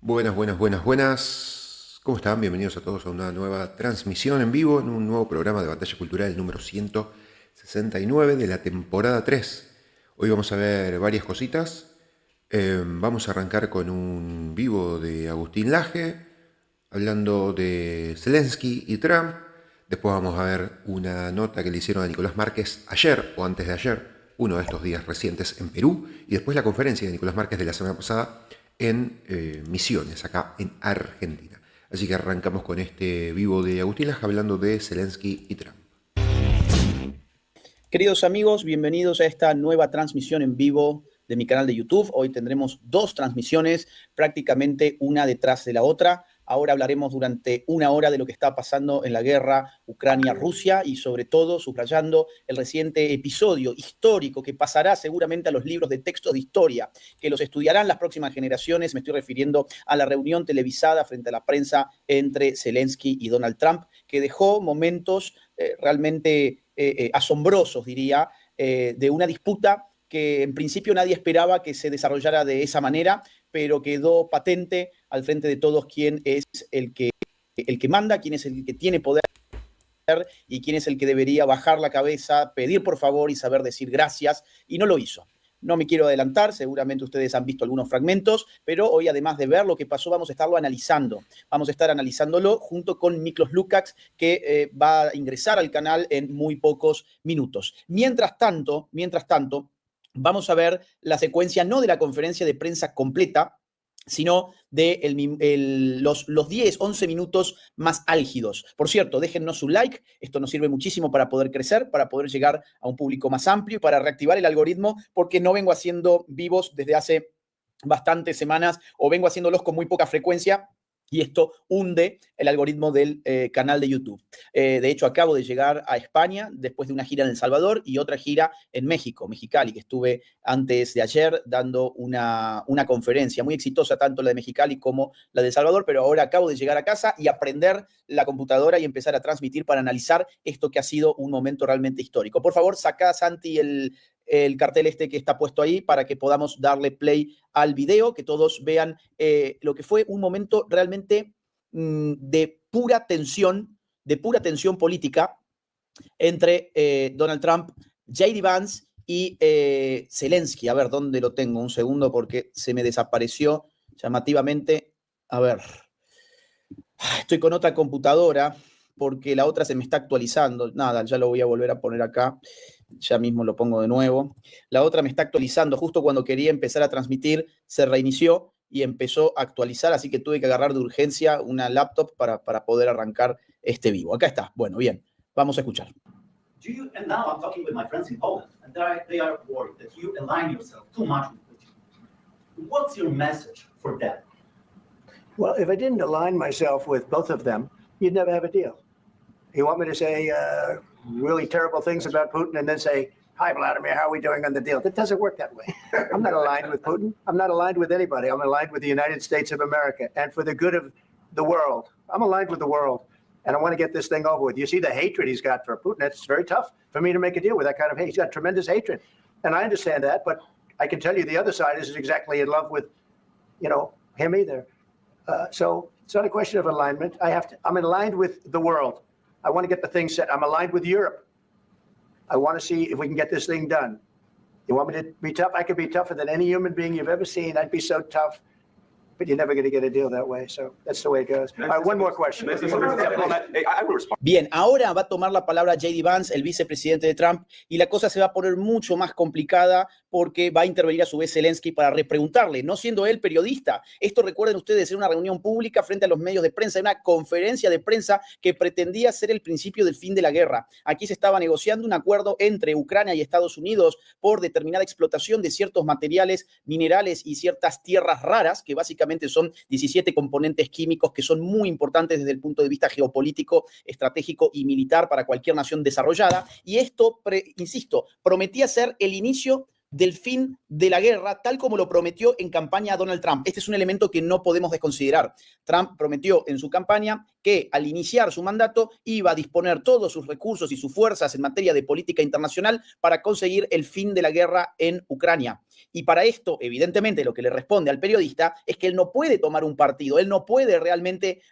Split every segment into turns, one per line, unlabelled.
Buenas, buenas, buenas, buenas. ¿Cómo están? Bienvenidos a todos a una nueva transmisión en vivo en un nuevo programa de Batalla Cultural número 169 de la temporada 3. Hoy vamos a ver varias cositas. Vamos a arrancar con un vivo de Agustín Laje, hablando de Zelensky y Trump. Después vamos a ver una nota que le hicieron a Nicolás Márquez ayer o antes de ayer, uno de estos días recientes en Perú, y después la conferencia de Nicolás Márquez de la semana pasada en Misiones, acá en Argentina. Así que arrancamos con este vivo de Agustín Laje hablando de Zelensky y Trump.
Queridos amigos, bienvenidos a esta nueva transmisión en vivo de mi canal de YouTube. Hoy tendremos dos transmisiones, prácticamente una detrás de la otra. Ahora hablaremos durante una hora de lo que está pasando en la guerra Ucrania-Rusia y sobre todo subrayando el reciente episodio histórico que pasará seguramente a los libros de texto de historia, que los estudiarán las próximas generaciones. Me estoy refiriendo a la reunión televisada frente a la prensa entre Zelensky y Donald Trump, que dejó momentos realmente asombrosos, diría, de una disputa que en principio nadie esperaba que se desarrollara de esa manera, pero quedó patente al frente de todos quién es el que manda, quién es el que tiene poder y quién es el que debería bajar la cabeza, pedir por favor y saber decir gracias, y no lo hizo. No me quiero adelantar, seguramente ustedes han visto algunos fragmentos, pero hoy además de ver lo que pasó, vamos a estarlo analizando. Vamos a estar analizándolo junto con Miklos Lukács, que va a ingresar al canal en muy pocos minutos. Mientras tanto, vamos a ver la secuencia no de la conferencia de prensa completa, sino de los 10, 11 minutos más álgidos. Por cierto, déjennos su like, esto nos sirve muchísimo para poder crecer, para poder llegar a un público más amplio y para reactivar el algoritmo, porque no vengo haciendo vivos desde hace bastantes semanas o vengo haciéndolos con muy poca frecuencia. Y esto hunde el algoritmo del canal de YouTube. De hecho, acabo de llegar a España después de una gira en El Salvador y otra gira en México, Mexicali, que estuve antes de ayer dando una conferencia muy exitosa, tanto la de Mexicali como la de El Salvador, pero ahora acabo de llegar a casa y aprender la computadora y empezar a transmitir para analizar esto que ha sido un momento realmente histórico. Por favor, saca, Santi, el cartel este que está puesto ahí para que podamos darle play al video, que todos vean lo que fue un momento realmente de pura tensión política entre Donald Trump, J.D. Vance y Zelensky. A ver, ¿dónde lo tengo? Un segundo porque se me desapareció llamativamente. A ver, estoy con otra computadora porque la otra se me está actualizando. Nada, ya lo voy a volver a poner acá. Ya mismo lo pongo de nuevo. La otra me está actualizando. Justo cuando quería empezar a transmitir, se reinició y empezó a actualizar, así que tuve que agarrar de urgencia una laptop para poder arrancar este vivo. Acá está. Bueno, bien. Vamos a escuchar.
And now I'm talking with my friends in Poland, and they are worried that you align yourself too much with Putin. What's your message for them?
Well, if I didn't align myself with both of them, you'd never have a deal. You want me to say really terrible things about Putin and then say, hi, Vladimir, how are we doing on the deal? That doesn't work that way. I'm not aligned with Putin. I'm not aligned with anybody. I'm aligned with the United States of America and for the good of the world. I'm aligned with the world, and I want to get this thing over with. You see the hatred he's got for Putin. It's very tough for me to make a deal with that kind of hate. He's got tremendous hatred, and I understand that, but I can tell you the other side isn't exactly in love with, him either. So it's not a question of alignment. I'm aligned with the world. I want to get the thing set. I'm aligned with Europe. I want to see if we can get this thing done. You want me to be tough? I could be tougher than any human being you've ever seen. I'd be so tough, but you're never going to get a deal that way. So that's the way it goes. All right, one more question.
Bien, ahora va a tomar la palabra J.D. Vance, el vicepresidente de Trump, y la cosa se va a poner mucho más complicada porque va a intervenir a su vez Zelensky para repreguntarle, no siendo él periodista. Esto, recuerden ustedes, era una reunión pública frente a los medios de prensa, una conferencia de prensa que pretendía ser el principio del fin de la guerra. Aquí se estaba negociando un acuerdo entre Ucrania y Estados Unidos por determinada explotación de ciertos materiales minerales y ciertas tierras raras, que básicamente son 17 componentes químicos que son muy importantes desde el punto de vista geopolítico, estratégico y militar para cualquier nación desarrollada. Y esto, insisto, prometía ser el inicio del fin de la guerra, tal como lo prometió en campaña Donald Trump. Este es un elemento que no podemos desconsiderar. Trump prometió en su campaña que al iniciar su mandato iba a disponer todos sus recursos y sus fuerzas en materia de política internacional para conseguir el fin de la guerra en Ucrania. Y para esto, evidentemente, lo que le responde al periodista es que él no puede tomar un partido, él no puede realmente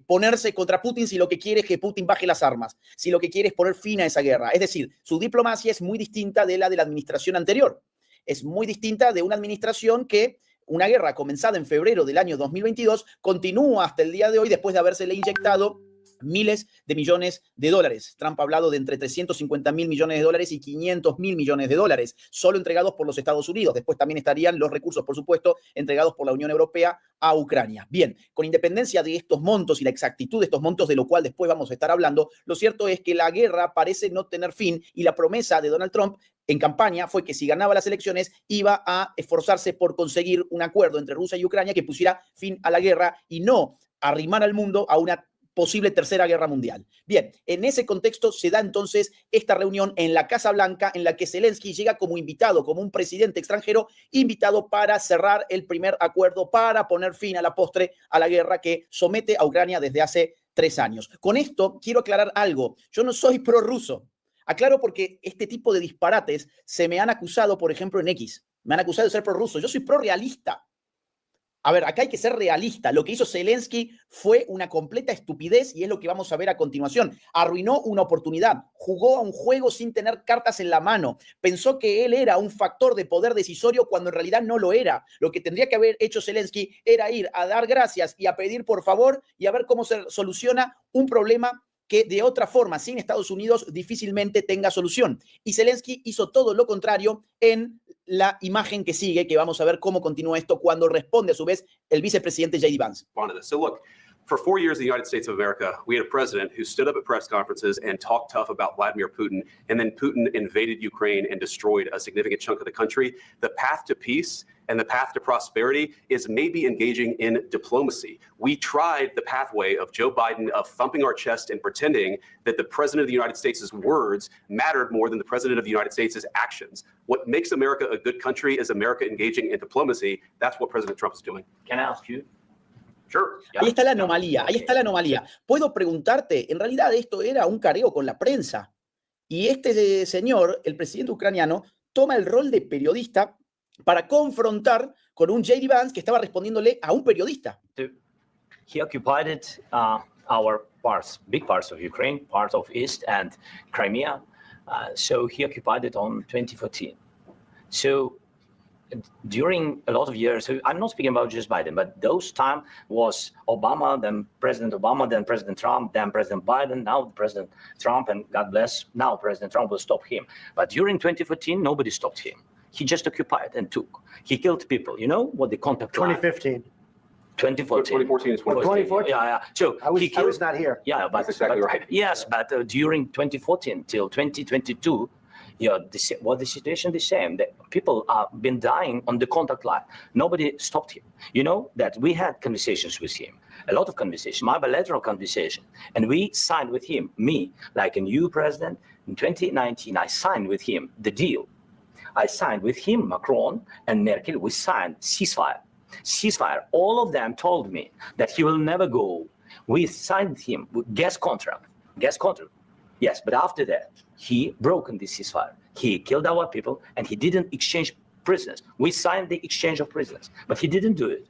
ponerse contra Putin si lo que quiere es que Putin baje las armas, si lo que quiere es poner fin a esa guerra. Es decir, su diplomacia es muy distinta de la administración anterior. Es muy distinta de una administración que una guerra comenzada en febrero del año 2022 continúa hasta el día de hoy después de habérsele inyectado miles de millones de dólares. Trump ha hablado de entre 350.000 millones de dólares y 500.000 millones de dólares, solo entregados por los Estados Unidos. Después también estarían los recursos, por supuesto, entregados por la Unión Europea a Ucrania. Bien, con independencia de estos montos y la exactitud de estos montos, de lo cual después vamos a estar hablando, lo cierto es que la guerra parece no tener fin y la promesa de Donald Trump en campaña fue que si ganaba las elecciones iba a esforzarse por conseguir un acuerdo entre Rusia y Ucrania que pusiera fin a la guerra y no arrimar al mundo a una posible tercera guerra mundial. Bien, en ese contexto se da entonces esta reunión en la Casa Blanca en la que Zelensky llega como invitado, como un presidente extranjero invitado para cerrar el primer acuerdo para poner fin a la postre a la guerra que somete a Ucrania desde hace 3 años. Con esto quiero aclarar algo. Yo no soy prorruso. Aclaro porque este tipo de disparates se me han acusado, por ejemplo, en X. Me han acusado de ser prorruso. Yo soy prorrealista. A ver, acá hay que ser realista. Lo que hizo Zelensky fue una completa estupidez y es lo que vamos a ver a continuación. Arruinó una oportunidad, jugó a un juego sin tener cartas en la mano, pensó que él era un factor de poder decisorio cuando en realidad no lo era. Lo que tendría que haber hecho Zelensky era ir a dar gracias y a pedir por favor y a ver cómo se soluciona un problema que de otra forma, sin Estados Unidos, difícilmente tenga solución. Y Zelensky hizo todo lo contrario en la imagen que sigue, que vamos a ver cómo continúa esto cuando responde a su vez el vicepresidente J.D. Vance.
So look, for 4 years in the United States of America, we had a president who stood up at press conferences and talked tough about Vladimir Putin, and then Putin invaded Ukraine and destroyed a significant chunk of the country. The path to peace and the path to prosperity is maybe engaging in diplomacy. We tried the pathway of Joe Biden of thumping our chest and pretending that the president of the United States' words mattered more than the president of the United States' actions. What makes America a good country is America engaging in diplomacy. That's what President Trump is doing.
Can I ask you?
Sure.
Ahí está la anomalía, ahí está la anomalía. Puedo preguntarte, en realidad esto era un careo con la prensa. Y este señor, el presidente ucraniano, toma el rol de periodista para confrontar con un J.D. Vance que estaba respondiéndole a un periodista.
He occupied our parts, big parts of Ukraine, part of East and Crimea. So he occupied it on 2014. So during a lot of years, so I'm not speaking about just Biden, but those time was Obama, then President Trump, then President Biden, now President Trump, and God bless, now President Trump will stop him. But during 2014, nobody stopped him. He just occupied and took. He killed people. You know what the contact
2015.
2014
2014.
is
2014.
Yeah. So
I was not here.
Yeah, but
That's exactly right.
Yes, but during 2014 till 2022, the situation the same. That people have been dying on the contact line. Nobody stopped him. You know that we had conversations with him, a lot of conversations, my bilateral conversation, and we signed with him. Me, like a new president in 2019, I signed with him the deal. I signed with him, Macron and Merkel. We signed ceasefire. All of them told me that he will never go. We signed him with gas contract. Yes, but after that, he broke the ceasefire. He killed our people, and he didn't exchange prisoners. We signed the exchange of prisoners, but he didn't do it.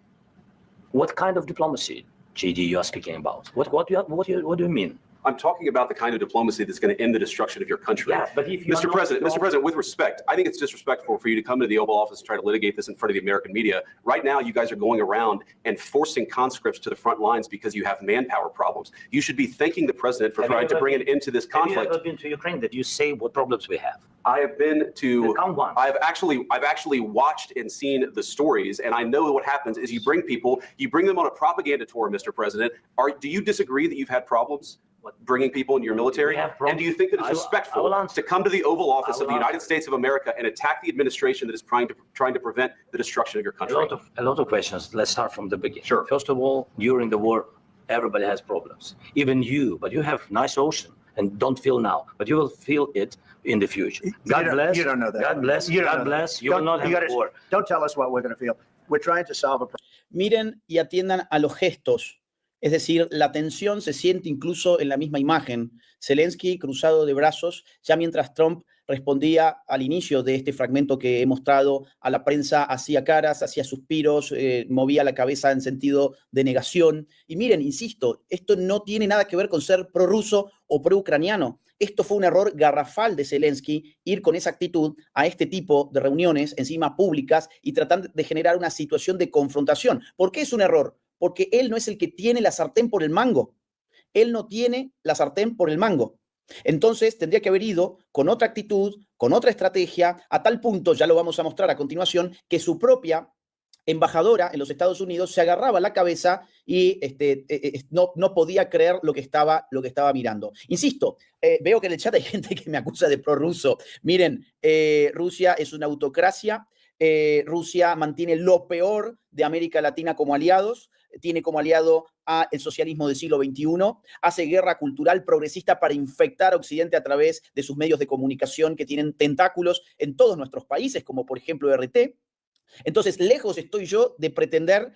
What kind of diplomacy, JD, you are speaking about? What do you mean?
I'm talking about the kind of diplomacy that's going to end the destruction of your country.
Yes, but if you
Mr. President, with respect, I think it's disrespectful for you to come to the Oval Office and try to litigate this in front of the American media. Right now, you guys are going around and forcing conscripts to the front lines because you have manpower problems. You should be thanking the president for trying to bring an end to this conflict.
Have you ever been to Ukraine that you say what problems we have?
I have been to.
Come once.
I've actually watched and seen the stories, and I know what happens is you bring them on a propaganda tour, Mr. President. Do you disagree that you've had problems bringing people into your military? And do you think that it's respectful to come to the Oval Office of the United States of America and attack the administration that is trying to prevent the destruction of your country?
A lot of questions. Let's start from the beginning.
Sure.
First of all, during the war, everybody has problems. Even you, but you have nice ocean and don't feel now, but you will feel it in the future. God bless.
You don't know that.
God bless. God bless. You will not have war.
Don't tell us what we're going to feel. We're trying to solve a problem.
Miren y atiendan a los gestos Es decir, la tensión se siente incluso en la misma imagen. Zelensky cruzado de brazos, ya mientras Trump respondía al inicio de este fragmento que he mostrado a la prensa, hacía caras, hacía suspiros, movía la cabeza en sentido de negación. Y miren, insisto, esto no tiene nada que ver con ser prorruso o pro-ucraniano. Esto fue un error garrafal de Zelensky, ir con esa actitud a este tipo de reuniones, encima públicas, y tratar de generar una situación de confrontación. ¿Por qué es un error? Porque él no es el que tiene la sartén por el mango. Él no tiene la sartén por el mango. Entonces tendría que haber ido con otra actitud, con otra estrategia, a tal punto, ya lo vamos a mostrar a continuación, que su propia embajadora en los Estados Unidos se agarraba la cabeza y no podía creer lo que estaba mirando. Insisto, veo que en el chat hay gente que me acusa de prorruso. Miren, Rusia es una autocracia. Rusia mantiene lo peor de América Latina como aliados, tiene como aliado al socialismo del siglo XXI, hace guerra cultural progresista para infectar a Occidente a través de sus medios de comunicación que tienen tentáculos en todos nuestros países, como por ejemplo RT. Entonces, lejos estoy yo de pretender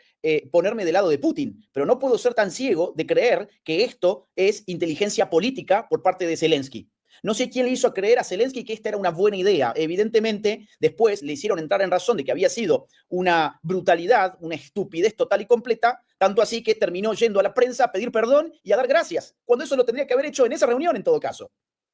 ponerme del lado de Putin, pero no puedo ser tan ciego de creer que esto es inteligencia política por parte de Zelensky. No sé quién le hizo creer a Zelensky que esta era una buena idea. Evidentemente, después le hicieron entrar en razón de que había sido una brutalidad, una estupidez total y completa, tanto así que terminó yendo a la prensa a pedir perdón y a dar gracias, cuando eso lo tendría que haber hecho en esa reunión en todo caso.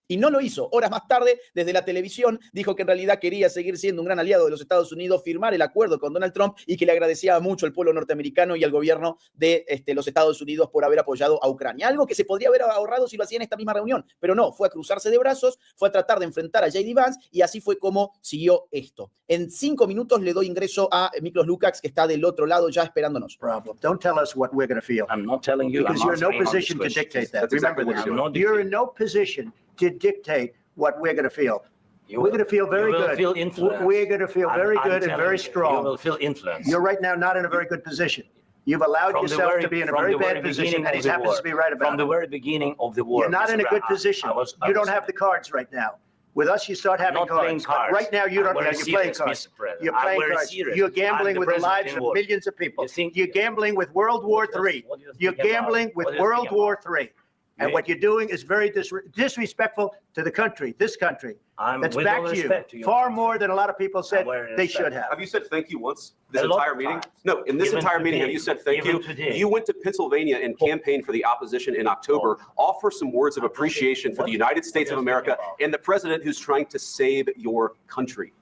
Y no lo hizo. Horas más tarde, desde la televisión, dijo que en realidad quería seguir siendo un gran aliado de los Estados Unidos, firmar el acuerdo con Donald Trump y que le agradecía mucho al pueblo norteamericano y al gobierno de los Estados Unidos por haber apoyado a Ucrania. Algo que se podría haber ahorrado si lo hacía en esta misma reunión, pero no, fue a cruzarse de brazos, fue a tratar de enfrentar a J.D. Vance y así fue como siguió esto. En 5 minutos le doy ingreso a Miklos Lukács, que está del otro lado ya esperándonos.
Problem. Don't tell us what we're going to feel.
I'm not telling you.
Because
I'm
you're in no
answering all
position to
these questions.
dictate that.
That's exactly
Remember
what
this.
you're doing.
You're in no position to dictate what we're going to feel.
You
We're
will-
going to feel very
you will
good.
feel influenced.
We're going to feel very
I'm
good and
telling
very
you,
strong.
You will feel influence.
You're right now not in a very good position. You've allowed
From the
yourself
very-
to be in a
from
very
the
bad
very
position,
beginning
and
of
he
the
happens
war.
to be right
From
about
the
it.
very beginning of the war.
You're not
Mr.
in a good
Graham,
position.
I
You
was
don't have the cards right now. With us, you start having
not playing
cards.
cards.
Right now, you
I'm
don't.
very
You're playing
serious,
cards.
Mr. President.
You're
I'm
playing
very
cards.
serious.
You're
I'm
gambling
the
with the
president
lives
in
of
war.
millions of people.
You think-
You're gambling with World War III.
What do you think
You're
about-
gambling with
what do you
World
think
War
about?
III. And
Yeah.
what you're doing is very disrespectful to the country, this country. That's
with all
back to you,
respect to your
far
country.
more than a lot of people said
very
they
respect.
should have.
Have you said thank you once this
A lot
entire
of
meeting?
times.
No, in this
Even
entire meeting, have
today.
you said thank
Even
you?
today.
You went to Pennsylvania and campaigned for the opposition in October. Offer some words of appreciation for the United States of America and the president who's trying to save your country.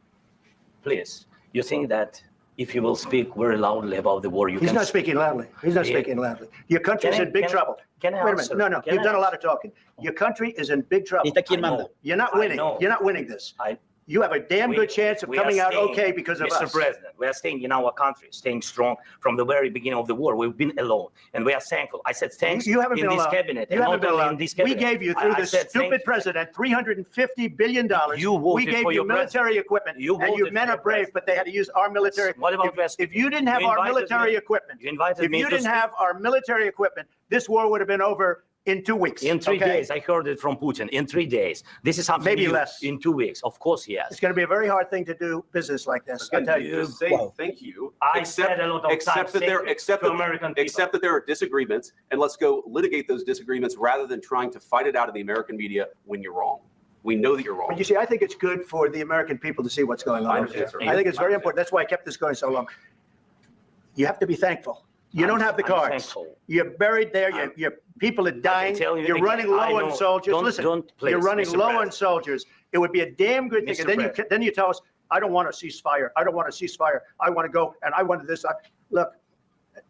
Please, you think that if you will speak very loudly about the war, you
He's
can...
not speaking loudly. He's not
Yeah.
speaking loudly. Your country's
Can I-
in big
can I-
trouble.
can I
Wait a minute.
answer?
No,
Can
you've
I
done a lot
answer?
of talking. Your country is in big trouble.
Está quien
I know.
manda.
You're not
I
winning.
know.
You're not winning this.
I-
You have a damn good chance of
we are
coming out
staying-
okay because of
Mr.
us.
President, we are staying in our country, staying strong from the very beginning of the war. We've been alone, and we are thankful. I said thanks
You haven't
in
been
this
allowed.
cabinet,
You
and
haven't
not
been
only
allowed.
in this
We
cabinet.
gave you, through
I
this
said thank
stupid
you.
president, $350 billion.
You
We
voted
gave
for
you
your
military
president.
equipment.
You
And you
voted
men
for
are
your
brave,
president.
but they had to use our military.
What about
If
West?
you didn't have
You
our
invited
military
me-
equipment,
You invited
if
me
you
to
didn't
speak.
have our military equipment, this war would have been over in 2 weeks.
In 3
okay?
days, I heard it from Putin. In 3 days, this is something
Maybe
you-
less.
In 2 weeks, of course,
It's
yes.
going to be a very hard thing to do business like this. I'll
Again,
tell
you
you.
just say
Wow.
thank you.
I said a lot of
except
times
that there,
thank you
except
to
that,
American people.
except that there are disagreements, and let's go litigate those disagreements rather than trying to fight it out in the American media when you're wrong. We know that you're wrong.
But you see, I think it's good for the American people to see what's going
I
on over
understand,
there.
sir.
I think it's
I
very
understand.
important. That's why I kept this going so long. You have to be thankful. You don't have the
I'm
cards.
thankful.
You're buried there. Your people are dying.
tell you
You're
again,
running
I
low
know.
on soldiers.
Don't-
Listen,
don't, please,
you're running
Mr.
low on
President.
soldiers. It would be a damn good thing.
Mr.
And then
President.
you tell us, I don't want a ceasefire. I don't want a ceasefire. I want to go and I want this. Look,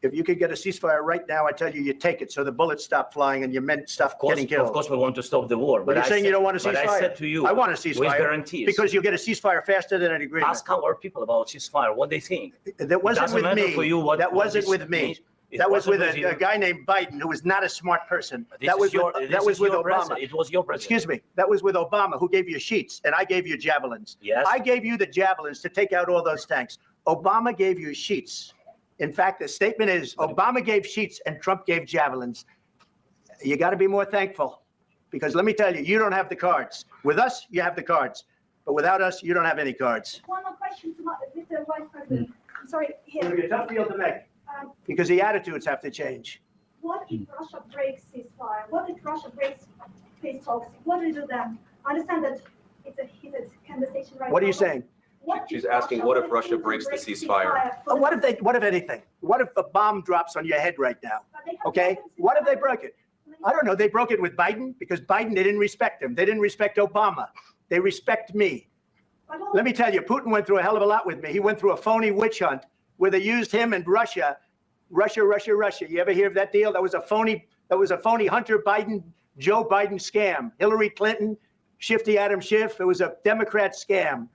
if you could get a ceasefire right now, I tell you, you take it so the bullets stop flying and your men stop getting killed.
Of course, we want to stop the war.
But you're saying you don't want a ceasefire.
But I said to you,
I want a
with
ceasefire
guarantees.
because you'll get a ceasefire faster than an agreement.
Ask our people about ceasefire, what they think.
That wasn't
doesn't
with
matter
me.
for you what-
That
what
wasn't
this
with me.
means. It
That was with
wasn't with
a
you.
guy named Biden, who was not a smart person.
This
That
is
was
your-
with,
this
that was
is
with
your
Obama.
president. It was your president.
Excuse me. That was with Obama, who gave you sheets, and I gave you javelins.
Yes.
I gave you the javelins to take out all those tanks. Obama gave you sheets. In fact, the statement is Obama gave sheets and Trump gave javelins. You got to be more thankful, because let me tell you, you don't have the cards. With us, you have the cards, but without us, you don't have any cards.
One more question to Mr. Vice President. I'm sorry,
It'll
here.
be a tough deal to make,
Um,
because the attitudes have to change.
what if Russia breaks ceasefire? What if Russia breaks peace talks? What do you do then? I understand that it's a heated conversation right now.
What are you
but
saying?
what
She's
if
asking, what if
Putin
Russia breaks the ceasefire?
What if anything? What if a bomb drops on your head right now?
But they have
Okay?
weapons in
What if they
Syria.
broke it? I don't know. They broke it with Biden because Biden, they didn't respect him. They didn't respect Obama. They respect me.
But all-
Let me tell you, Putin went through a hell of a lot with me. He went through a phony witch hunt where they used him and Russia. You ever hear of that deal? That was a phony Hunter Biden, Joe Biden scam. Hillary Clinton, Shifty Adam Schiff. It was a Democrat scam.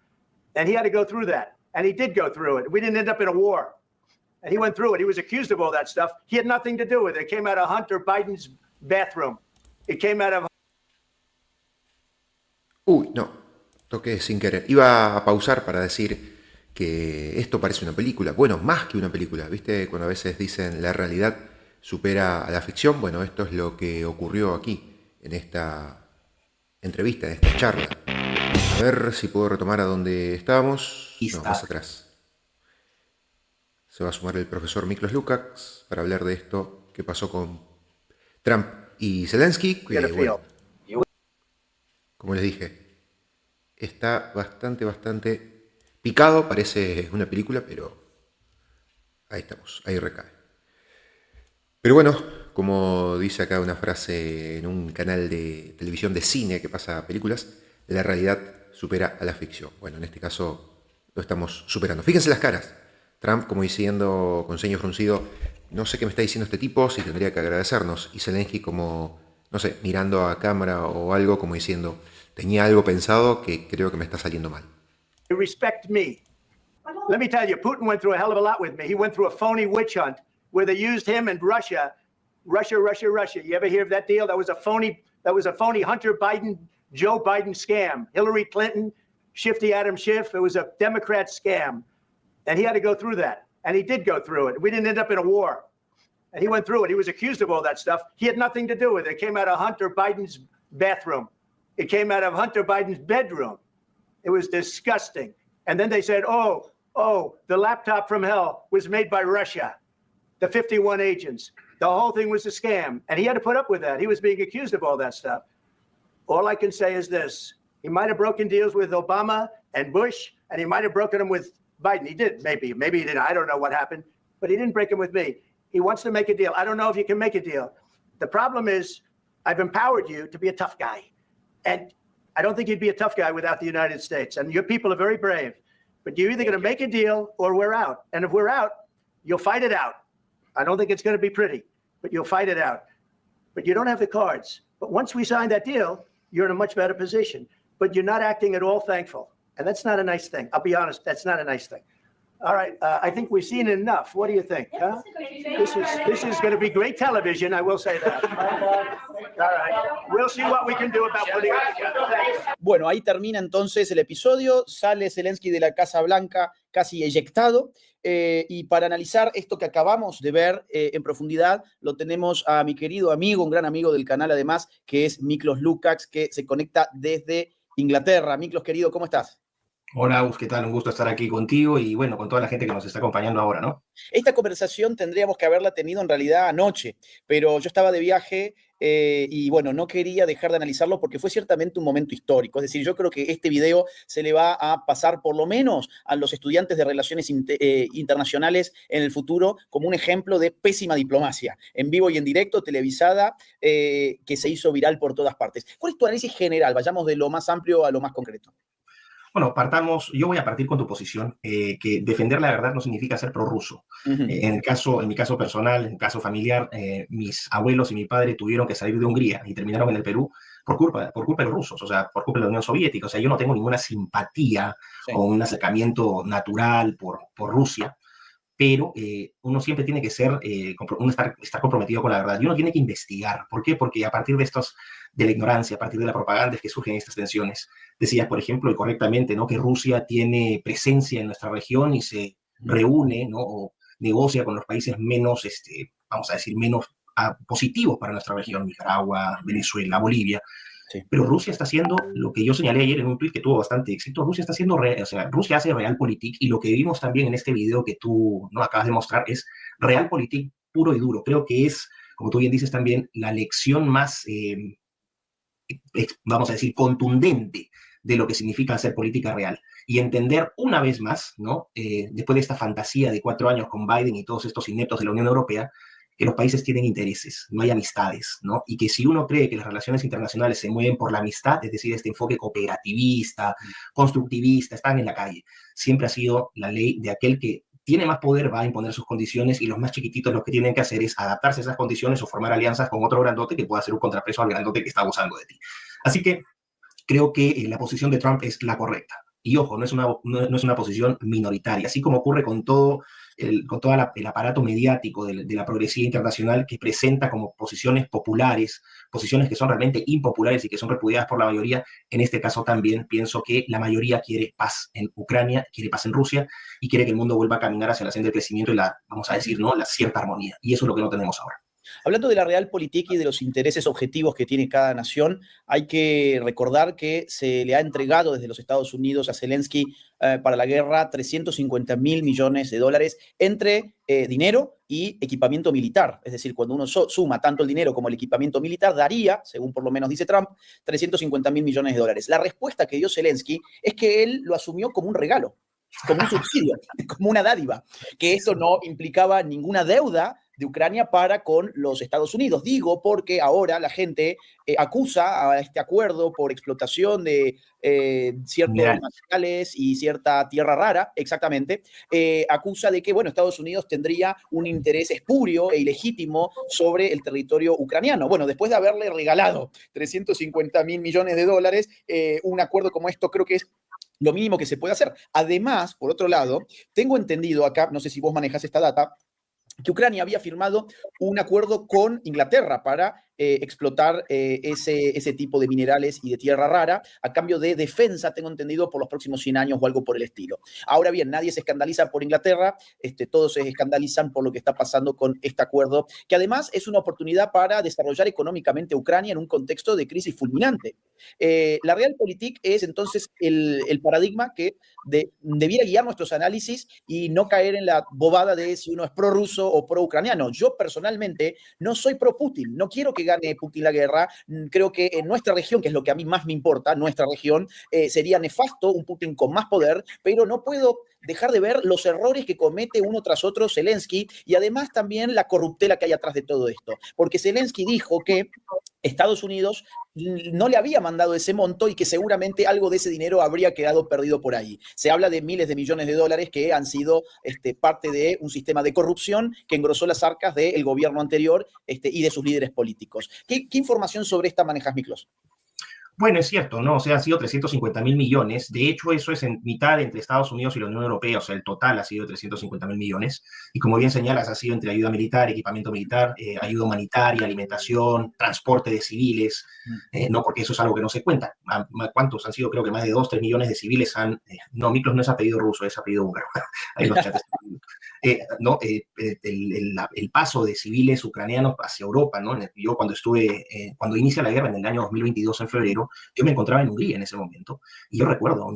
And he had to go through that. And he did go through it. We didn't end up in a war. And he went through it. He was accused of all that stuff. He had nothing to do with it. It came out of Hunter Biden's bathroom. It came out of...
Uy, no, toqué sin querer. Iba a pausar para decir que esto parece una película. Bueno, más que una película, ¿viste? Cuando a veces dicen la realidad supera a la ficción. Bueno, esto es lo que ocurrió aquí, en esta entrevista, en esta charla. A ver si puedo retomar a donde estábamos. No, más atrás. Se va a sumar el profesor Miklos Lukács para hablar de esto que pasó con Trump y Zelensky. Que, bueno, como les dije, está bastante picado. Parece una película, pero ahí estamos, ahí recae. Pero bueno, como dice acá una frase en un canal de televisión de cine que pasa películas, la realidad supera a la ficción. Bueno, en este caso lo estamos superando. Fíjense las caras. Trump como diciendo con ceño fruncido, no sé qué me está diciendo este tipo, si tendría que agradecernos. Y Zelensky como, no sé, mirando a cámara o algo como diciendo, tenía algo pensado que creo que me está saliendo mal.
They respect me. Let me tell you, Putin went through a hell of a lot with me. He went through a phony witch hunt where they used him and Russia. You ever hear of that deal? That was a phony Hunter Biden, Joe Biden scam. Hillary Clinton, Shifty Adam Schiff. It was a Democrat scam. And he had to go through that. And he did go through it. We didn't end up in a war. And he went through it. He was accused of all that stuff. He had nothing to do with it. It came out of Hunter Biden's bathroom. It came out of Hunter Biden's bedroom. It was disgusting. And then they said, oh, the laptop from hell was made by Russia, the 51 agents. The whole thing was a scam. And he had to put up with that. He was being accused of all that stuff. All I can say is this. He might have broken deals with Obama and Bush, and he might have broken them with Biden. He did, maybe he didn't. I don't know what happened, but he didn't break them with me. He wants to make a deal. I don't know if you can make a deal. The problem is I've empowered you to be a tough guy. And I don't think you'd be a tough guy without the United States. And your people are very brave. But you're either going to make a deal or we're out. And if we're out, you'll fight it out. I don't think it's going to be pretty, but you'll fight it out. But you don't have the cards. But once we sign that deal, you're in a much better position. But you're not acting at all thankful. And that's not a nice thing. I'll be honest, that's not a nice thing. All right, I think we've seen enough. What do you think? Huh? This is going to be great television, I will say that. All right, we'll see what we can do about putting it together. Thanks.
Bueno, ahí termina entonces el episodio, sale Zelensky de la Casa Blanca casi eyectado, y para analizar esto que acabamos de ver en profundidad, lo tenemos a mi querido amigo, un gran amigo del canal además, que es Miklos Lukács, que se conecta desde Inglaterra. Miklos, querido, ¿cómo estás?
Hola, Agus, ¿qué tal? Un gusto estar aquí contigo y bueno, con toda la gente que nos está acompañando ahora, ¿no?
Esta conversación tendríamos que haberla tenido en realidad anoche, pero yo estaba de viaje y bueno, no quería dejar de analizarlo porque fue ciertamente un momento histórico. Es decir, yo creo que este video se le va a pasar por lo menos a los estudiantes de Relaciones Internacionales en el futuro como un ejemplo de pésima diplomacia, en vivo y en directo, televisada, que se hizo viral por todas partes. ¿Cuál es tu análisis general? Vayamos de lo más amplio a lo más concreto.
Bueno, yo voy a partir con tu posición, que defender la verdad no significa ser prorruso.
Uh-huh.
En mi caso personal, en mi caso familiar, mis abuelos y mi padre tuvieron que salir de Hungría y terminaron en el Perú por culpa de los rusos, o sea, por culpa de la Unión Soviética. O sea, yo no tengo ninguna simpatía o un acercamiento natural por Rusia, pero uno siempre tiene que estar comprometido con la verdad y uno tiene que investigar. ¿Por qué? Porque a partir de la ignorancia, a partir de la propaganda es que surgen estas tensiones. Decías, por ejemplo, y correctamente, ¿no?, que Rusia tiene presencia en nuestra región y se reúne, ¿no?, o negocia con los países menos, vamos a decir, menos positivos para nuestra región, Nicaragua, Venezuela, Bolivia. Sí. Pero Rusia está haciendo lo que yo señalé ayer en un tuit que tuvo bastante éxito. Rusia Rusia hace realpolitik, y lo que vimos también en este video que tú, ¿no?, acabas de mostrar es realpolitik puro y duro. Creo que es como tú bien dices también, la lección más, vamos a decir, contundente de lo que significa hacer política real y entender una vez más, ¿no? Después de esta fantasía de 4 años con Biden y todos estos ineptos de la Unión Europea, que los países tienen intereses, no hay amistades, ¿no? Y que si uno cree que las relaciones internacionales se mueven por la amistad, es decir, este enfoque cooperativista, constructivista, están en la calle. Siempre ha sido la ley de aquel que tiene más poder, va a imponer sus condiciones y los más chiquititos lo que tienen que hacer es adaptarse a esas condiciones o formar alianzas con otro grandote que pueda hacer un contrapeso al grandote que está abusando de ti. Así que creo que la posición de Trump es la correcta. Y ojo, no es una posición minoritaria, así como ocurre con todo el aparato mediático de la progresía internacional que presenta como posiciones populares, posiciones que son realmente impopulares y que son repudiadas por la mayoría. En este caso también pienso que la mayoría quiere paz en Ucrania, quiere paz en Rusia y quiere que el mundo vuelva a caminar hacia la senda del crecimiento y vamos a decir, ¿no? La cierta armonía. Y eso es lo que no tenemos ahora.
Hablando de la realpolitik y de los intereses objetivos que tiene cada nación, hay que recordar que se le ha entregado desde los Estados Unidos a Zelensky para la guerra 350.000 millones de dólares entre dinero y equipamiento militar. Es decir, cuando uno suma tanto el dinero como el equipamiento militar, daría, según por lo menos dice Trump, 350.000 millones de dólares. La respuesta que dio Zelensky es que él lo asumió como un regalo, como un subsidio, como una dádiva, que esto no implicaba ninguna deuda de Ucrania para con los Estados Unidos. Digo porque ahora la gente acusa a este acuerdo por explotación de ciertos materiales y cierta tierra rara, exactamente, acusa de que, bueno, Estados Unidos tendría un interés espurio e ilegítimo sobre el territorio ucraniano. Bueno, después de haberle regalado 350.000 millones de dólares, un acuerdo como esto creo que es lo mínimo que se puede hacer. Además, por otro lado, tengo entendido acá, no sé si vos manejas esta data, que Ucrania había firmado un acuerdo con Inglaterra para explotar ese tipo de minerales y de tierra rara a cambio de defensa, tengo entendido, por los próximos 100 años o algo por el estilo. Ahora bien, nadie se escandaliza por Inglaterra, todos se escandalizan por lo que está pasando con este acuerdo, que además es una oportunidad para desarrollar económicamente a Ucrania en un contexto de crisis fulminante. La realpolitik es entonces el paradigma que debiera guiar nuestros análisis y no caer en la bobada de si uno es prorruso o pro-ucraniano. Yo personalmente no soy pro-Putin, no quiero que gane Putin la guerra, creo que en nuestra región, que es lo que a mí más me importa, nuestra región, sería nefasto un Putin con más poder, pero no puedo dejar de ver los errores que comete uno tras otro Zelensky y además también la corruptela que hay atrás de todo esto, porque Zelensky dijo que Estados Unidos no le había mandado ese monto y que seguramente algo de ese dinero habría quedado perdido por ahí. Se habla de miles de millones de dólares que han sido parte de un sistema de corrupción que engrosó las arcas del gobierno anterior y de sus líderes políticos. ¿Qué información sobre esta manejas, Miklos?
Bueno, es cierto, ¿no? O sea, han sido 350.000 millones. De hecho, eso es en mitad entre Estados Unidos y la Unión Europea. O sea, el total ha sido 350.000 millones. Y como bien señalas, ha sido entre ayuda militar, equipamiento militar, ayuda humanitaria, alimentación, transporte de civiles, ¿no? Porque eso es algo que no se cuenta. ¿Cuántos han sido? Creo que más de 2-3 millones de civiles han... no, Miklos no es apellido ruso, es apellido húngaro. Ahí los chats ¿no? El paso de civiles ucranianos hacia Europa, ¿no? Yo cuando inicia la guerra en el año 2022, en febrero, yo me encontraba en Hungría en ese momento, y yo recuerdo,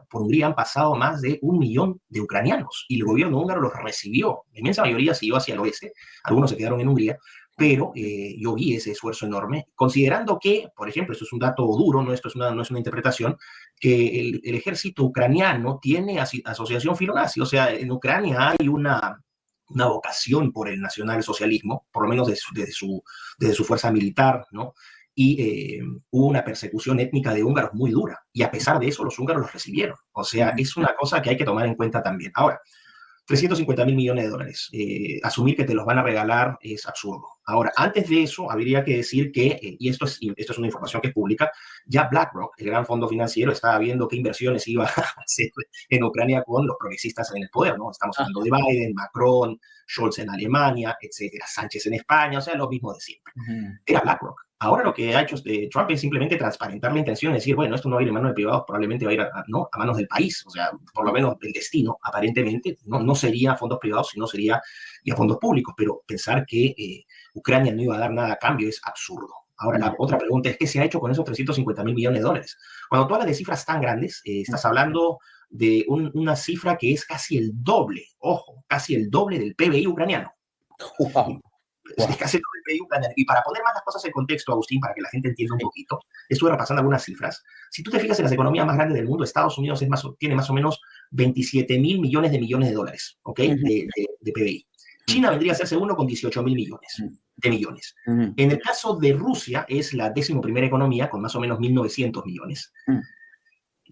por Hungría han pasado más de 1 millón de ucranianos, y el gobierno húngaro los recibió. La inmensa mayoría siguió hacia el oeste, algunos se quedaron en Hungría, pero yo vi ese esfuerzo enorme, considerando que, por ejemplo, esto es un dato duro, no es una interpretación, que el ejército ucraniano tiene asociación filonazi, o sea, en Ucrania hay una vocación por el nacionalsocialismo, por lo menos desde su fuerza militar, ¿no? Y hubo una persecución étnica de húngaros muy dura, y a pesar de eso los húngaros los recibieron. O sea, es una cosa que hay que tomar en cuenta también. Ahora, 350.000 millones de dólares. Asumir que te los van a regalar es absurdo. Ahora, antes de eso, habría que decir que, y esto es una información que es pública, ya BlackRock, el gran fondo financiero, estaba viendo qué inversiones iba a hacer en Ucrania con los progresistas en el poder, ¿no? Estamos hablando de Biden, Macron, Scholz en Alemania, etcétera, Sánchez en España, o sea, lo mismo de siempre. Era BlackRock. Ahora lo que ha hecho Trump es simplemente transparentar la intención, decir, bueno, esto no va a ir en manos de privados, probablemente va a ir a manos del país. O sea, por lo menos el destino, aparentemente, no sería fondos privados, sino sería ya fondos públicos. Pero pensar que Ucrania no iba a dar nada a cambio es absurdo. Ahora, la otra pregunta es, ¿qué se ha hecho con esos 350.000 millones de dólares? Cuando tú hablas de cifras tan grandes, estás hablando de una cifra que es casi el doble, ojo, casi el doble del PBI ucraniano.
Wow.
escasez del PIB ucraniano. Y para poner más las cosas en contexto, Agustín, para que la gente entienda un poquito, estuve repasando algunas cifras. Si tú te fijas en las economías más grandes del mundo, Estados Unidos tiene más o menos 27.000 millones de dólares, ¿ok? De PBI. China vendría a ser segundo con 18.000 millones. En el caso de Rusia, es la 11ª economía con más o menos 1.900 millones.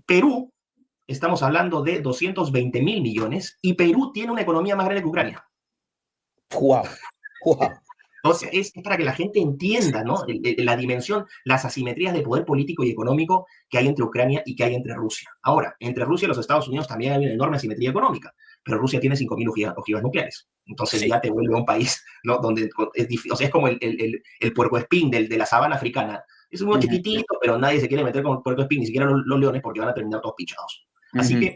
Perú, estamos hablando de 220.000 millones, y Perú tiene una economía más grande que Ucrania.
¡Wow!
O sea, es para que la gente entienda, ¿no? La dimensión, las asimetrías de poder político y económico que hay entre Ucrania y que hay entre Rusia. Ahora, entre Rusia y los Estados Unidos también hay una enorme asimetría económica, pero Rusia tiene 5.000 ojivas nucleares. Entonces ya te vuelve un país, ¿no? Donde es difícil, o sea, es como el puercoespín de la sabana africana. Es muy chiquitito, pero nadie se quiere meter con el puercoespín, ni siquiera los leones, porque van a terminar todos pichados. Así que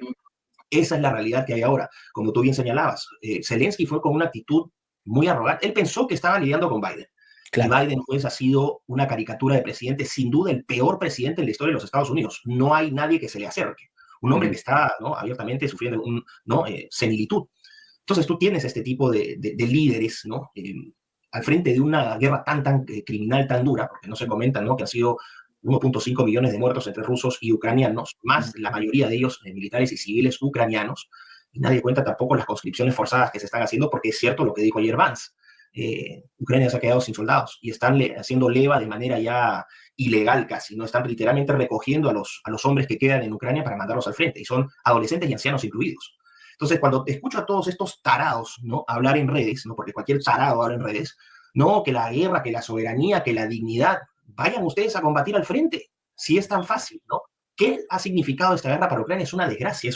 esa es la realidad que hay ahora. Como tú bien señalabas, Zelensky fue con una actitud muy arrogante. Él pensó que estaba lidiando con Biden. Claro. Y Biden, pues, ha sido una caricatura de presidente, sin duda el peor presidente en la historia de los Estados Unidos. No hay nadie que se le acerque. Un hombre que está, ¿no?, abiertamente sufriendo senilitud. Entonces tú tienes este tipo de líderes, ¿no?, al frente de una guerra tan criminal, tan dura, porque no se comenta, ¿no?, que han sido 1.5 millones de muertos entre rusos y ucranianos, más la mayoría de ellos militares y civiles ucranianos. Y nadie cuenta tampoco las conscripciones forzadas que se están haciendo, porque es cierto lo que dijo ayer Vance. Ucrania se ha quedado sin soldados y están haciendo leva de manera ya ilegal casi, ¿no? Están literalmente recogiendo a los hombres que quedan en Ucrania para mandarlos al frente, y son adolescentes y ancianos incluidos. Entonces, cuando escucho a todos estos tarados, ¿no?, hablar en redes, ¿no?, porque cualquier tarado habla en redes, no, que la guerra, que la soberanía, que la dignidad, vayan ustedes a combatir al frente, si es tan fácil, ¿no? ¿Qué ha significado esta guerra para Ucrania? Es una desgracia,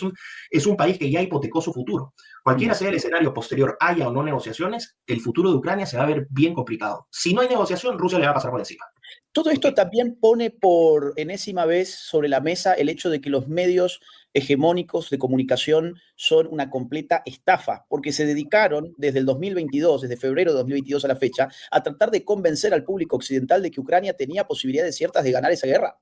es un país que ya hipotecó su futuro. Cualquiera sea el escenario posterior, haya o no negociaciones, el futuro de Ucrania se va a ver bien complicado. Si no hay negociación, Rusia le va a pasar por encima.
Todo esto también pone por enésima vez sobre la mesa el hecho de que los medios hegemónicos de comunicación son una completa estafa, porque se dedicaron desde el 2022, desde febrero de 2022 a la fecha, a tratar de convencer al público occidental de que Ucrania tenía posibilidades ciertas de ganar esa guerra.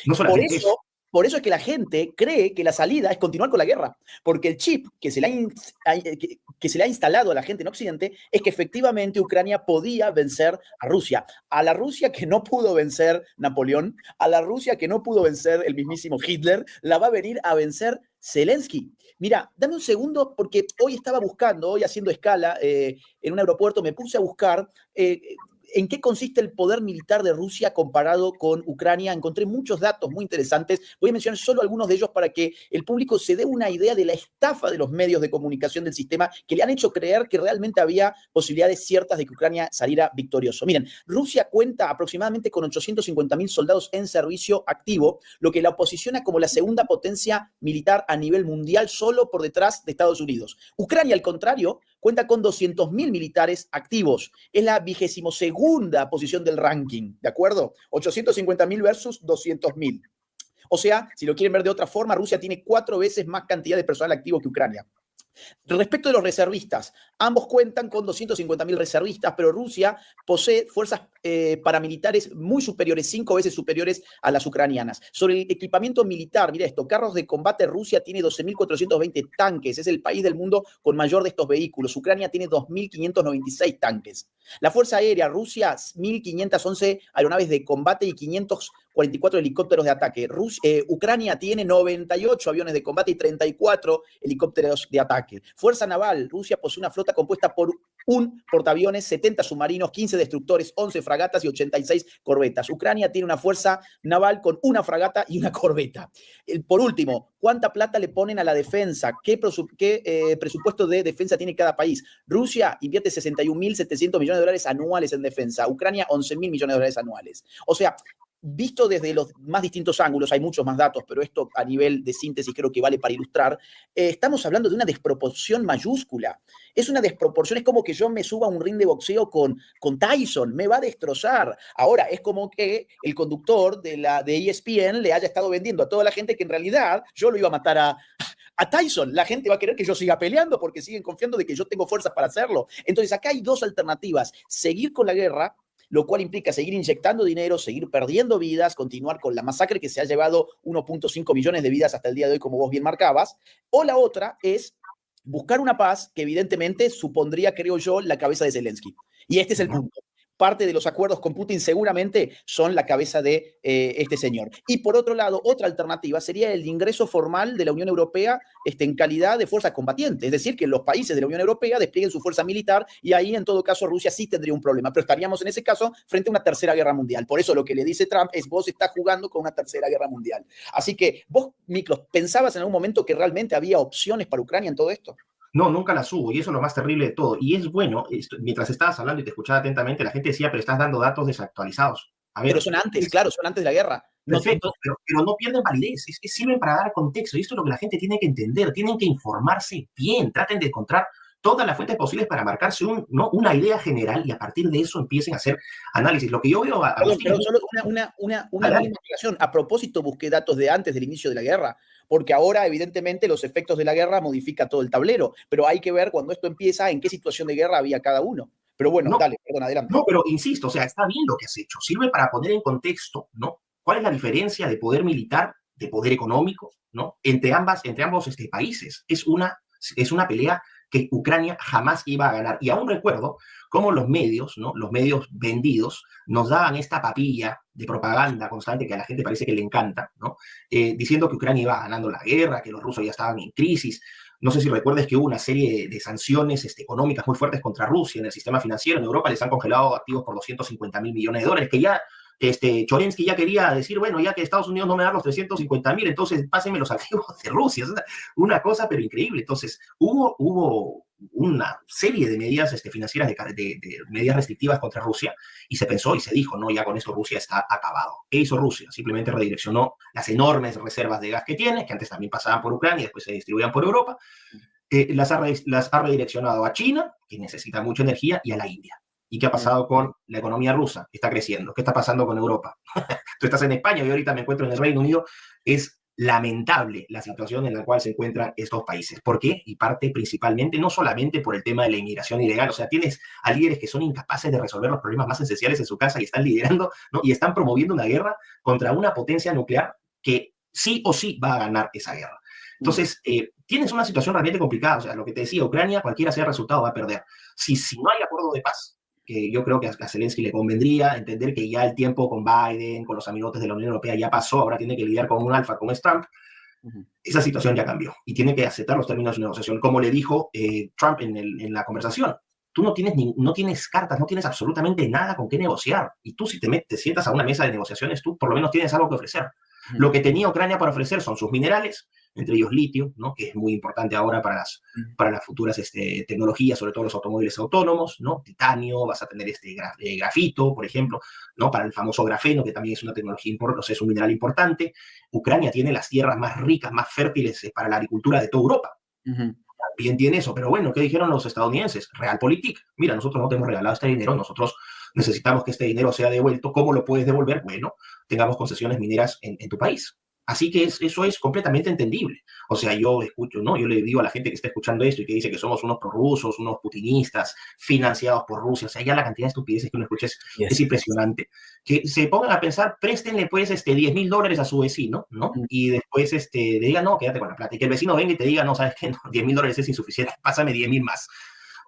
No solamente eso.
Por eso es que la gente cree que la salida es continuar con la guerra, porque el chip que se le ha instalado a la gente en Occidente es que efectivamente Ucrania podía vencer a Rusia. A la Rusia que no pudo vencer Napoleón, a la Rusia que no pudo vencer el mismísimo Hitler, la va a venir a vencer Zelensky. Mira, dame un segundo, porque hoy haciendo escala en un aeropuerto, me puse a buscar ¿en qué consiste el poder militar de Rusia comparado con Ucrania? Encontré muchos datos muy interesantes. Voy a mencionar solo algunos de ellos para que el público se dé una idea de la estafa de los medios de comunicación del sistema que le han hecho creer que realmente había posibilidades ciertas de que Ucrania saliera victorioso. Miren, Rusia cuenta aproximadamente con 850.000 soldados en servicio activo, lo que la posiciona como la segunda potencia militar a nivel mundial, solo por detrás de Estados Unidos. Ucrania, al contrario, cuenta con 200.000 militares activos. Es la 22ª posición del ranking, ¿de acuerdo? 850.000 versus 200.000. O sea, si lo quieren ver de otra forma, Rusia tiene 4 veces más cantidad de personal activo que Ucrania. Respecto de los reservistas, ambos cuentan con 250.000 reservistas, pero Rusia posee fuerzas paramilitares muy superiores, 5 veces superiores a las ucranianas. Sobre el equipamiento militar, mira esto, carros de combate, Rusia tiene 12.420 tanques, es el país del mundo con mayor de estos vehículos. Ucrania tiene 2.596 tanques. La Fuerza Aérea, Rusia, 1.511 aeronaves de combate y 544 helicópteros de ataque. Ucrania tiene 98 aviones de combate y 34 helicópteros de ataque. Fuerza Naval, Rusia posee una flota compuesta por un portaaviones, 70 submarinos, 15 destructores, 11 fragatas y 86 corbetas. Ucrania tiene una fuerza naval con una fragata y una corbeta. Por último, ¿cuánta plata le ponen a la defensa? ¿Qué presupuesto de defensa tiene cada país? Rusia invierte 61.700 millones de dólares anuales en defensa. Ucrania, 11.000 millones de dólares anuales. O sea, visto desde los más distintos ángulos, hay muchos más datos, pero esto a nivel de síntesis creo que vale para ilustrar, estamos hablando de una desproporción mayúscula. Es una desproporción, es como que yo me suba a un ring de boxeo con Tyson, me va a destrozar. Ahora, es como que el conductor de ESPN le haya estado vendiendo a toda la gente que en realidad yo lo iba a matar a Tyson. La gente va a querer que yo siga peleando porque siguen confiando de que yo tengo fuerzas para hacerlo. Entonces, acá hay dos alternativas: seguir con la guerra, lo cual implica seguir inyectando dinero, seguir perdiendo vidas, continuar con la masacre que se ha llevado 1.5 millones de vidas hasta el día de hoy, como vos bien marcabas, o la otra es buscar una paz que evidentemente supondría, creo yo, la cabeza de Zelensky. Y este es el punto. Parte de los acuerdos con Putin seguramente son la cabeza de este señor. Y por otro lado, otra alternativa sería el ingreso formal de la Unión Europea en calidad de fuerza combatiente. Es decir, que los países de la Unión Europea desplieguen su fuerza militar y ahí, en todo caso, Rusia sí tendría un problema. Pero estaríamos en ese caso frente a una tercera guerra mundial. Por eso lo que le dice Trump es: vos estás jugando con una tercera guerra mundial. Así que vos, Miklos, ¿pensabas en algún momento que realmente había opciones para Ucrania en todo esto?
No, nunca las hubo, y eso es lo más terrible de todo. Y es bueno, mientras estabas hablando y te escuchaba atentamente, la gente decía, pero estás dando datos desactualizados. A ver,
pero son antes, claro, son antes de la guerra.
Perfecto, pero no pierden validez, sirven para dar contexto, y esto es lo que la gente tiene que entender, tienen que informarse bien, traten de encontrar todas las fuentes posibles para marcarse una idea general, y a partir de eso empiecen a hacer análisis. Lo que yo veo...
Pero solo una mínima aclaración. A propósito, busqué datos de antes del inicio de la guerra, porque ahora, evidentemente, los efectos de la guerra modifican todo el tablero, pero hay que ver cuando esto empieza en qué situación de guerra había cada uno. Pero bueno, dale, perdón, adelante.
No, pero insisto, o sea, está bien lo que has hecho, sirve para poner en contexto, ¿no? ¿Cuál es la diferencia de poder militar, de poder económico, ¿no? Entre ambos países. Es una pelea que Ucrania jamás iba a ganar. Y aún recuerdo cómo los medios, ¿no? Los medios vendidos, nos daban esta papilla de propaganda constante que a la gente parece que le encanta, ¿no? Diciendo que Ucrania iba ganando la guerra, que los rusos ya estaban en crisis. No sé si recuerdes que hubo una serie de sanciones económicas muy fuertes contra Rusia en el sistema financiero. En Europa les han congelado activos por $250.000 millones, que ya Chorensky ya quería decir, bueno, ya que Estados Unidos no me da los 350.000, entonces pásenme los activos de Rusia. Es una cosa, pero increíble. Entonces, hubo una serie de medidas financieras, de medidas restrictivas contra Rusia, y se pensó y se dijo, no, ya con esto Rusia está acabado. ¿Qué hizo Rusia? Simplemente redireccionó las enormes reservas de gas que tiene, que antes también pasaban por Ucrania y después se distribuían por Europa, las ha redireccionado a China, que necesita mucha energía, y a la India. ¿Y qué ha pasado con la economía rusa? Está creciendo. ¿Qué está pasando con Europa? Tú estás en España, yo ahorita me encuentro en el Reino Unido. Es lamentable la situación en la cual se encuentran estos países. ¿Por qué? Y parte principalmente, no solamente por el tema de la inmigración ilegal, o sea, tienes a líderes que son incapaces de resolver los problemas más esenciales en su casa y están liderando, ¿no? Y están promoviendo una guerra contra una potencia nuclear que sí o sí va a ganar esa guerra. Entonces, tienes una situación realmente complicada. O sea, lo que te decía, Ucrania, cualquiera sea el resultado, va a perder. Si no hay acuerdo de paz, que yo creo que a Zelensky le convendría entender que ya el tiempo con Biden, con los amigotes de la Unión Europea ya pasó, ahora tiene que lidiar con un alfa como es Trump. Esa situación ya cambió y tiene que aceptar los términos de negociación. Como le dijo Trump en la conversación, tú no tienes cartas, no tienes absolutamente nada con qué negociar. Y tú, si te sientas a una mesa de negociaciones, tú por lo menos tienes algo que ofrecer. Lo que tenía Ucrania para ofrecer son sus minerales, entre ellos litio, ¿no? Que es muy importante ahora para las futuras tecnologías, sobre todo los automóviles autónomos, ¿no? Titanio, vas a tener grafito, por ejemplo, ¿no? Para el famoso grafeno, que también es una tecnología importante, o sea, es un mineral importante. Ucrania tiene las tierras más ricas, más fértiles para la agricultura de toda Europa. También tiene eso, pero bueno, ¿qué dijeron los estadounidenses? Realpolitik. Mira, nosotros no te hemos regalado este dinero, nosotros necesitamos que este dinero sea devuelto. ¿Cómo lo puedes devolver? Bueno, tengamos concesiones mineras en tu país. Así que eso es completamente entendible. O sea, yo escucho, ¿no? Yo le digo a la gente que está escuchando esto y que dice que somos unos prorrusos, unos putinistas, financiados por Rusia. O sea, ya la cantidad de estupideces que uno escucha es impresionante. Que se pongan a pensar, préstenle pues $10.000 a su vecino, ¿no? Y después le digan, no, quédate con la plata. Y que el vecino venga y te diga, no, ¿sabes qué? No, $10.000 es insuficiente, pásame 10.000 más.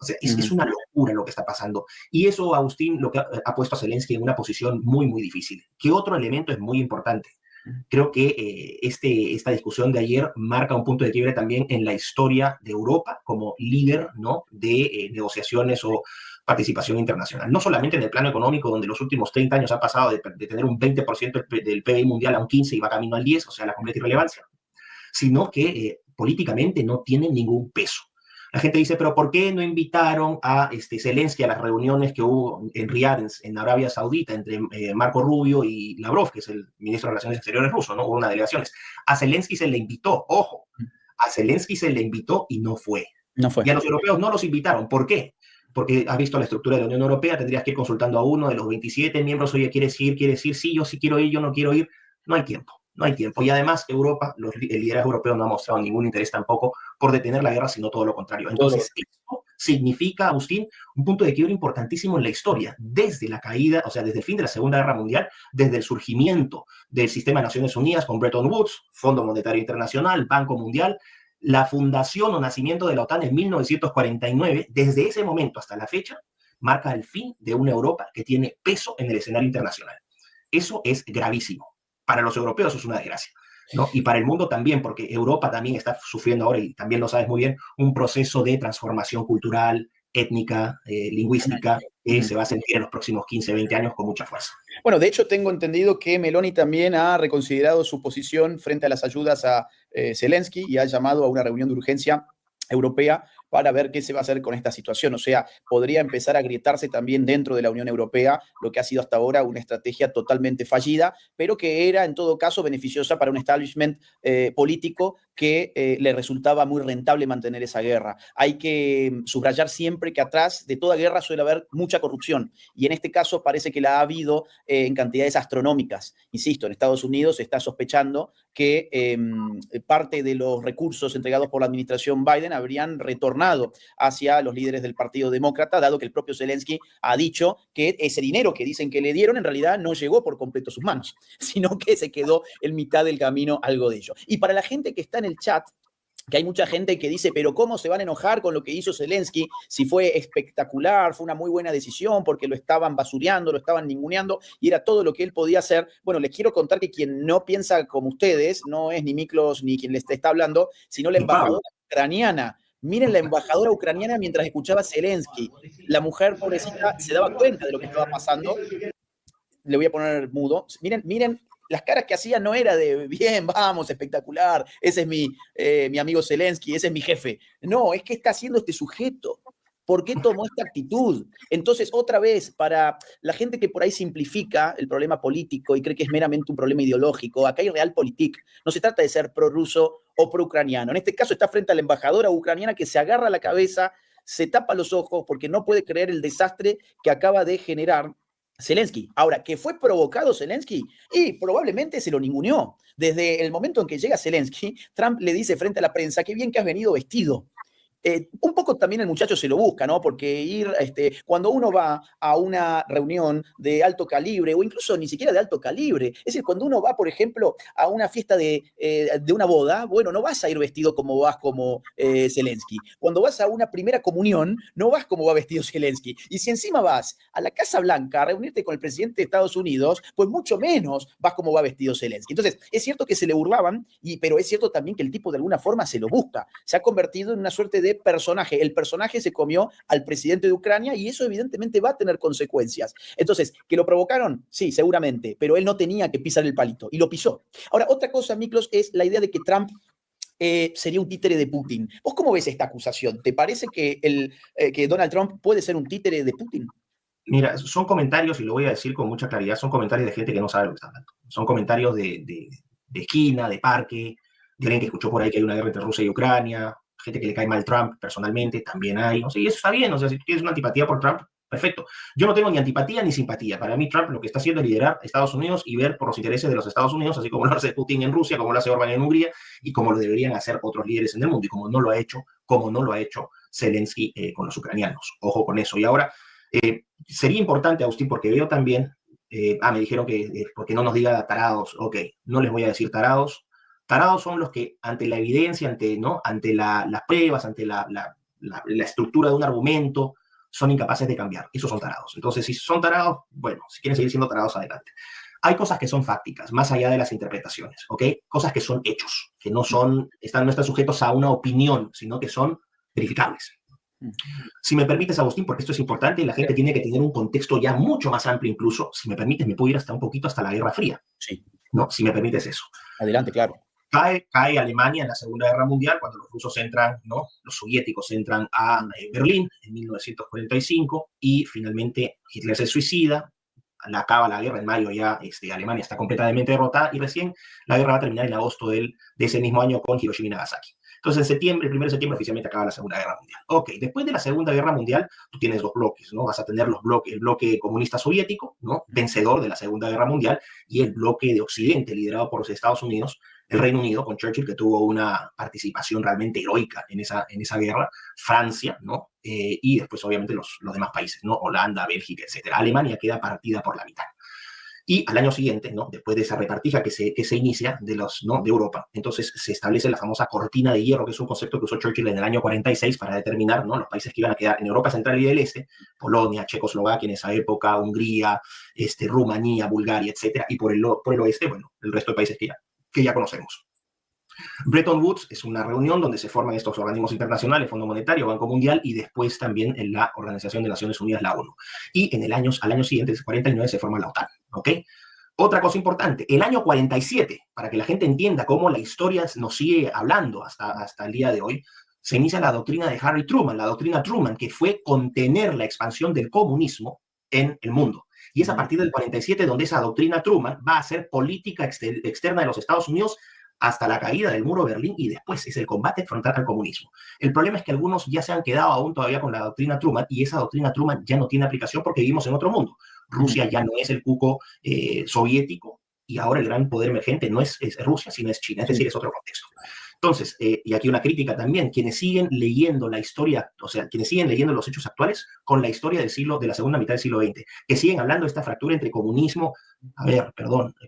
O sea, es una locura lo que está pasando. Y eso, Agustín, lo que ha puesto a Zelensky en una posición muy, muy difícil. ¿Qué otro elemento es muy importante? Creo que esta discusión de ayer marca un punto de quiebre también en la historia de Europa como líder, ¿no? de negociaciones o participación internacional. No solamente en el plano económico, donde los últimos 30 años ha pasado de tener un 20% del PIB mundial a un 15% y va camino al 10%, o sea, la completa irrelevancia, sino que políticamente no tiene ningún peso. La gente dice, pero ¿por qué no invitaron a Zelensky a las reuniones que hubo en Riyadh, en Arabia Saudita, entre Marco Rubio y Lavrov, que es el ministro de Relaciones Exteriores ruso, ¿no? Hubo una delegación. A Zelensky se le invitó, ojo, a Zelensky se le invitó y no fue.
No fue.
Y a los europeos no los invitaron. ¿Por qué? Porque has visto la estructura de la Unión Europea, tendrías que ir consultando a uno de los 27 miembros, oye, ¿quieres ir? Sí, yo sí quiero ir, yo no quiero ir. No hay tiempo. No hay tiempo. Y además, Europa, el liderazgo europeo no ha mostrado ningún interés tampoco por detener la guerra, sino todo lo contrario. Entonces, esto significa, Agustín, un punto de quiebre importantísimo en la historia. Desde la caída, o sea, desde el fin de la Segunda Guerra Mundial, desde el surgimiento del sistema de Naciones Unidas con Bretton Woods, Fondo Monetario Internacional, Banco Mundial, la fundación o nacimiento de la OTAN en 1949, desde ese momento hasta la fecha, marca el fin de una Europa que tiene peso en el escenario internacional. Eso es gravísimo. Para los europeos es una desgracia, ¿no? Y para el mundo también, porque Europa también está sufriendo ahora, y también lo sabes muy bien, un proceso de transformación cultural, étnica, lingüística, que se va a sentir en los próximos 15, 20 años con mucha fuerza.
Bueno, de hecho tengo entendido que Meloni también ha reconsiderado su posición frente a las ayudas a Zelensky y ha llamado a una reunión de urgencia europea para ver qué se va a hacer con esta situación. O sea, podría empezar a agrietarse también dentro de la Unión Europea, lo que ha sido hasta ahora una estrategia totalmente fallida, pero que era en todo caso beneficiosa para un establishment político que le resultaba muy rentable mantener esa guerra. Hay que subrayar siempre que atrás de toda guerra suele haber mucha corrupción, y en este caso parece que la ha habido en cantidades astronómicas. Insisto, en Estados Unidos se está sospechando que parte de los recursos entregados por la administración Biden habrían retornado hacia los líderes del Partido Demócrata, dado que el propio Zelensky ha dicho que ese dinero que dicen que le dieron en realidad no llegó por completo a sus manos, sino que se quedó en mitad del camino algo de ello. Y para la gente que está en el chat, que hay mucha gente que dice, pero ¿cómo se van a enojar con lo que hizo Zelensky? Si fue espectacular, fue una muy buena decisión, porque lo estaban basureando, lo estaban ninguneando, y era todo lo que él podía hacer. Bueno, les quiero contar que quien no piensa como ustedes, no es ni Miklos ni quien les está hablando, sino la embajadora ucraniana. Miren la embajadora ucraniana mientras escuchaba a Zelensky. La mujer, pobrecita, se daba cuenta de lo que estaba pasando. Le voy a poner mudo. Miren, las caras que hacía no era de bien, vamos, espectacular, ese es mi amigo Zelensky, ese es mi jefe. No, es que está haciendo este sujeto. ¿Por qué tomó esta actitud? Entonces, otra vez, para la gente que por ahí simplifica el problema político y cree que es meramente un problema ideológico, acá hay realpolitik. No se trata de ser prorruso o pro-ucraniano. En este caso está frente a la embajadora ucraniana que se agarra la cabeza, se tapa los ojos porque no puede creer el desastre que acaba de generar Zelensky. Ahora, ¿que fue provocado Zelensky? Y probablemente se lo ninguneó. Desde el momento en que llega Zelensky, Trump le dice frente a la prensa, qué bien que has venido vestido. Un poco también el muchacho se lo busca, ¿no? Porque cuando uno va a una reunión de alto calibre, o incluso ni siquiera de alto calibre, es decir, cuando uno va, por ejemplo, a una fiesta de una boda, bueno, no vas a ir vestido como vas como Zelensky. Cuando vas a una primera comunión, no vas como va vestido Zelensky. Y si encima vas a la Casa Blanca a reunirte con el presidente de Estados Unidos, pues mucho menos vas como va vestido Zelensky. Entonces, es cierto que se le burlaban, pero es cierto también que el tipo de alguna forma se lo busca. Se ha convertido en una suerte de personaje. El personaje se comió al presidente de Ucrania y eso evidentemente va a tener consecuencias. Entonces, ¿que lo provocaron? Sí, seguramente, pero él no tenía que pisar el palito y lo pisó. Ahora, otra cosa, Miklos, es la idea de que Trump sería un títere de Putin. ¿Vos cómo ves esta acusación? ¿Te parece que que Donald Trump puede ser un títere de Putin?
Mira, son comentarios, y lo voy a decir con mucha claridad, son comentarios de gente que no sabe lo que está hablando. Son comentarios de esquina, de parque, de alguien que escuchó por ahí que hay una guerra entre Rusia y Ucrania, gente que le cae mal Trump personalmente, también hay. O sea, y eso está bien, o sea, si tú tienes una antipatía por Trump, perfecto. Yo no tengo ni antipatía ni simpatía. Para mí Trump lo que está haciendo es liderar a Estados Unidos y ver por los intereses de los Estados Unidos, así como lo hace Putin en Rusia, como lo hace Orbán en Hungría, y como lo deberían hacer otros líderes en el mundo, y como no lo ha hecho Zelensky con los ucranianos. Ojo con eso. Y ahora, sería importante, Agustín, porque veo también, me dijeron que porque no nos diga tarados. Ok, no les voy a decir tarados. Tarados son los que ante la evidencia, ante las pruebas, ante la estructura de un argumento, son incapaces de cambiar. Esos son tarados. Entonces, si son tarados, bueno, si quieren seguir siendo tarados, adelante. Hay cosas que son fácticas, más allá de las interpretaciones, ¿ok? Cosas que son hechos, que no están sujetos a una opinión, sino que son verificables. Si me permites, Agustín, porque esto es importante y la gente tiene que tener un contexto ya mucho más amplio incluso, si me permites, me puedo ir un poquito hasta la Guerra Fría.
Sí.
¿No? Si me permites eso.
Adelante, claro.
Cae Alemania en la Segunda Guerra Mundial cuando los rusos entran, ¿no? Los soviéticos entran a Berlín en 1945 y finalmente Hitler se suicida, acaba la guerra en mayo, ya Alemania está completamente derrotada y recién la guerra va a terminar en agosto de ese mismo año con Hiroshima y Nagasaki. Entonces, en septiembre, el 1 de septiembre, oficialmente acaba la Segunda Guerra Mundial. Ok, después de la Segunda Guerra Mundial, tú tienes dos bloques, ¿no? Vas a tener el bloque comunista soviético, ¿no? Vencedor de la Segunda Guerra Mundial, y el bloque de Occidente, liderado por los Estados Unidos, el Reino Unido, con Churchill, que tuvo una participación realmente heroica en esa guerra, Francia, ¿no? Y después, obviamente, los demás países, ¿no? Holanda, Bélgica, etc. Alemania queda partida por la mitad. Y al año siguiente, ¿no? Después de esa repartija que se inicia ¿no? de Europa, entonces se establece la famosa cortina de hierro, que es un concepto que usó Churchill en el año 46 para determinar, ¿no? los países que iban a quedar en Europa Central y del Este, Polonia, Checoslovaquia en esa época, Hungría, Rumanía, Bulgaria, etcétera, y por el oeste, bueno, el resto de países que ya conocemos. Bretton Woods es una reunión donde se forman estos organismos internacionales, Fondo Monetario, Banco Mundial y después también en la Organización de Naciones Unidas, la ONU. Y al año siguiente, el 49, se forma la OTAN, ¿ok? Otra cosa importante, el año 47, para que la gente entienda cómo la historia nos sigue hablando hasta el día de hoy, se inicia la doctrina de Harry Truman, la doctrina Truman, que fue contener la expansión del comunismo en el mundo. Y es a partir del 47 donde esa doctrina Truman va a ser política externa de los Estados Unidos hasta la caída del muro de Berlín y después es el combate frontal al comunismo. El problema es que algunos ya se han quedado aún todavía con la doctrina Truman y esa doctrina Truman ya no tiene aplicación porque vivimos en otro mundo. Rusia ya no es el cuco soviético y ahora el gran poder emergente no es Rusia, sino es China, es decir, es otro contexto. Entonces, y aquí una crítica también, quienes siguen leyendo la historia, o sea, quienes siguen leyendo los hechos actuales con la historia de la segunda mitad del siglo XX, que siguen hablando de esta fractura entre comunismo,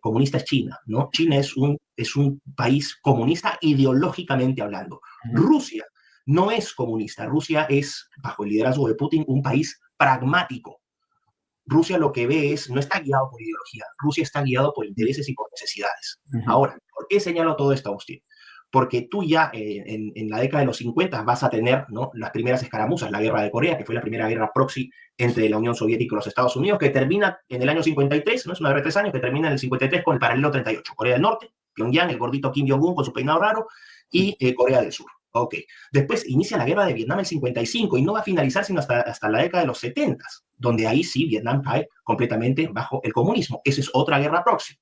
comunista es China, ¿no? China es un país comunista ideológicamente hablando. Rusia no es comunista, Rusia es, bajo el liderazgo de Putin, un país pragmático. Rusia lo que ve no está guiado por ideología, Rusia está guiado por intereses y por necesidades. Ahora, ¿por qué señalo todo esto, Agustín? Porque tú ya en la década de los 50 vas a tener, ¿no? las primeras escaramuzas, la guerra de Corea, que fue la primera guerra proxy entre la Unión Soviética y los Estados Unidos, que termina en el año 53, ¿no? Es una guerra de 3 años, que termina en el 53 con el paralelo 38. Corea del Norte, Pyongyang, el gordito Kim Jong-un con su peinado raro, y Corea del Sur. Ok. Después inicia la guerra de Vietnam en el 55 y no va a finalizar sino hasta la década de los 70, donde ahí sí Vietnam cae completamente bajo el comunismo. Esa es otra guerra proxy.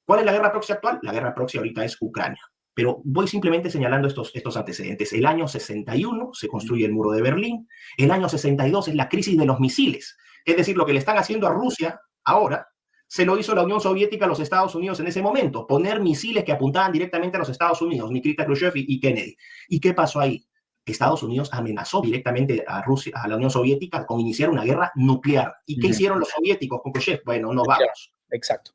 ¿Cuál es la guerra proxy actual? La guerra proxy ahorita es Ucrania. Pero voy simplemente señalando estos antecedentes. El año 61 se construye el muro de Berlín. El año 62 es la crisis de los misiles. Es decir, lo que le están haciendo a Rusia ahora, se lo hizo la Unión Soviética a los Estados Unidos en ese momento. Poner misiles que apuntaban directamente a los Estados Unidos, Nikita Khrushchev y Kennedy. ¿Y qué pasó ahí? Estados Unidos amenazó directamente a Rusia, a la Unión Soviética, con iniciar una guerra nuclear. ¿Y qué hicieron los soviéticos con Khrushchev? Bueno, no vamos.
Exacto.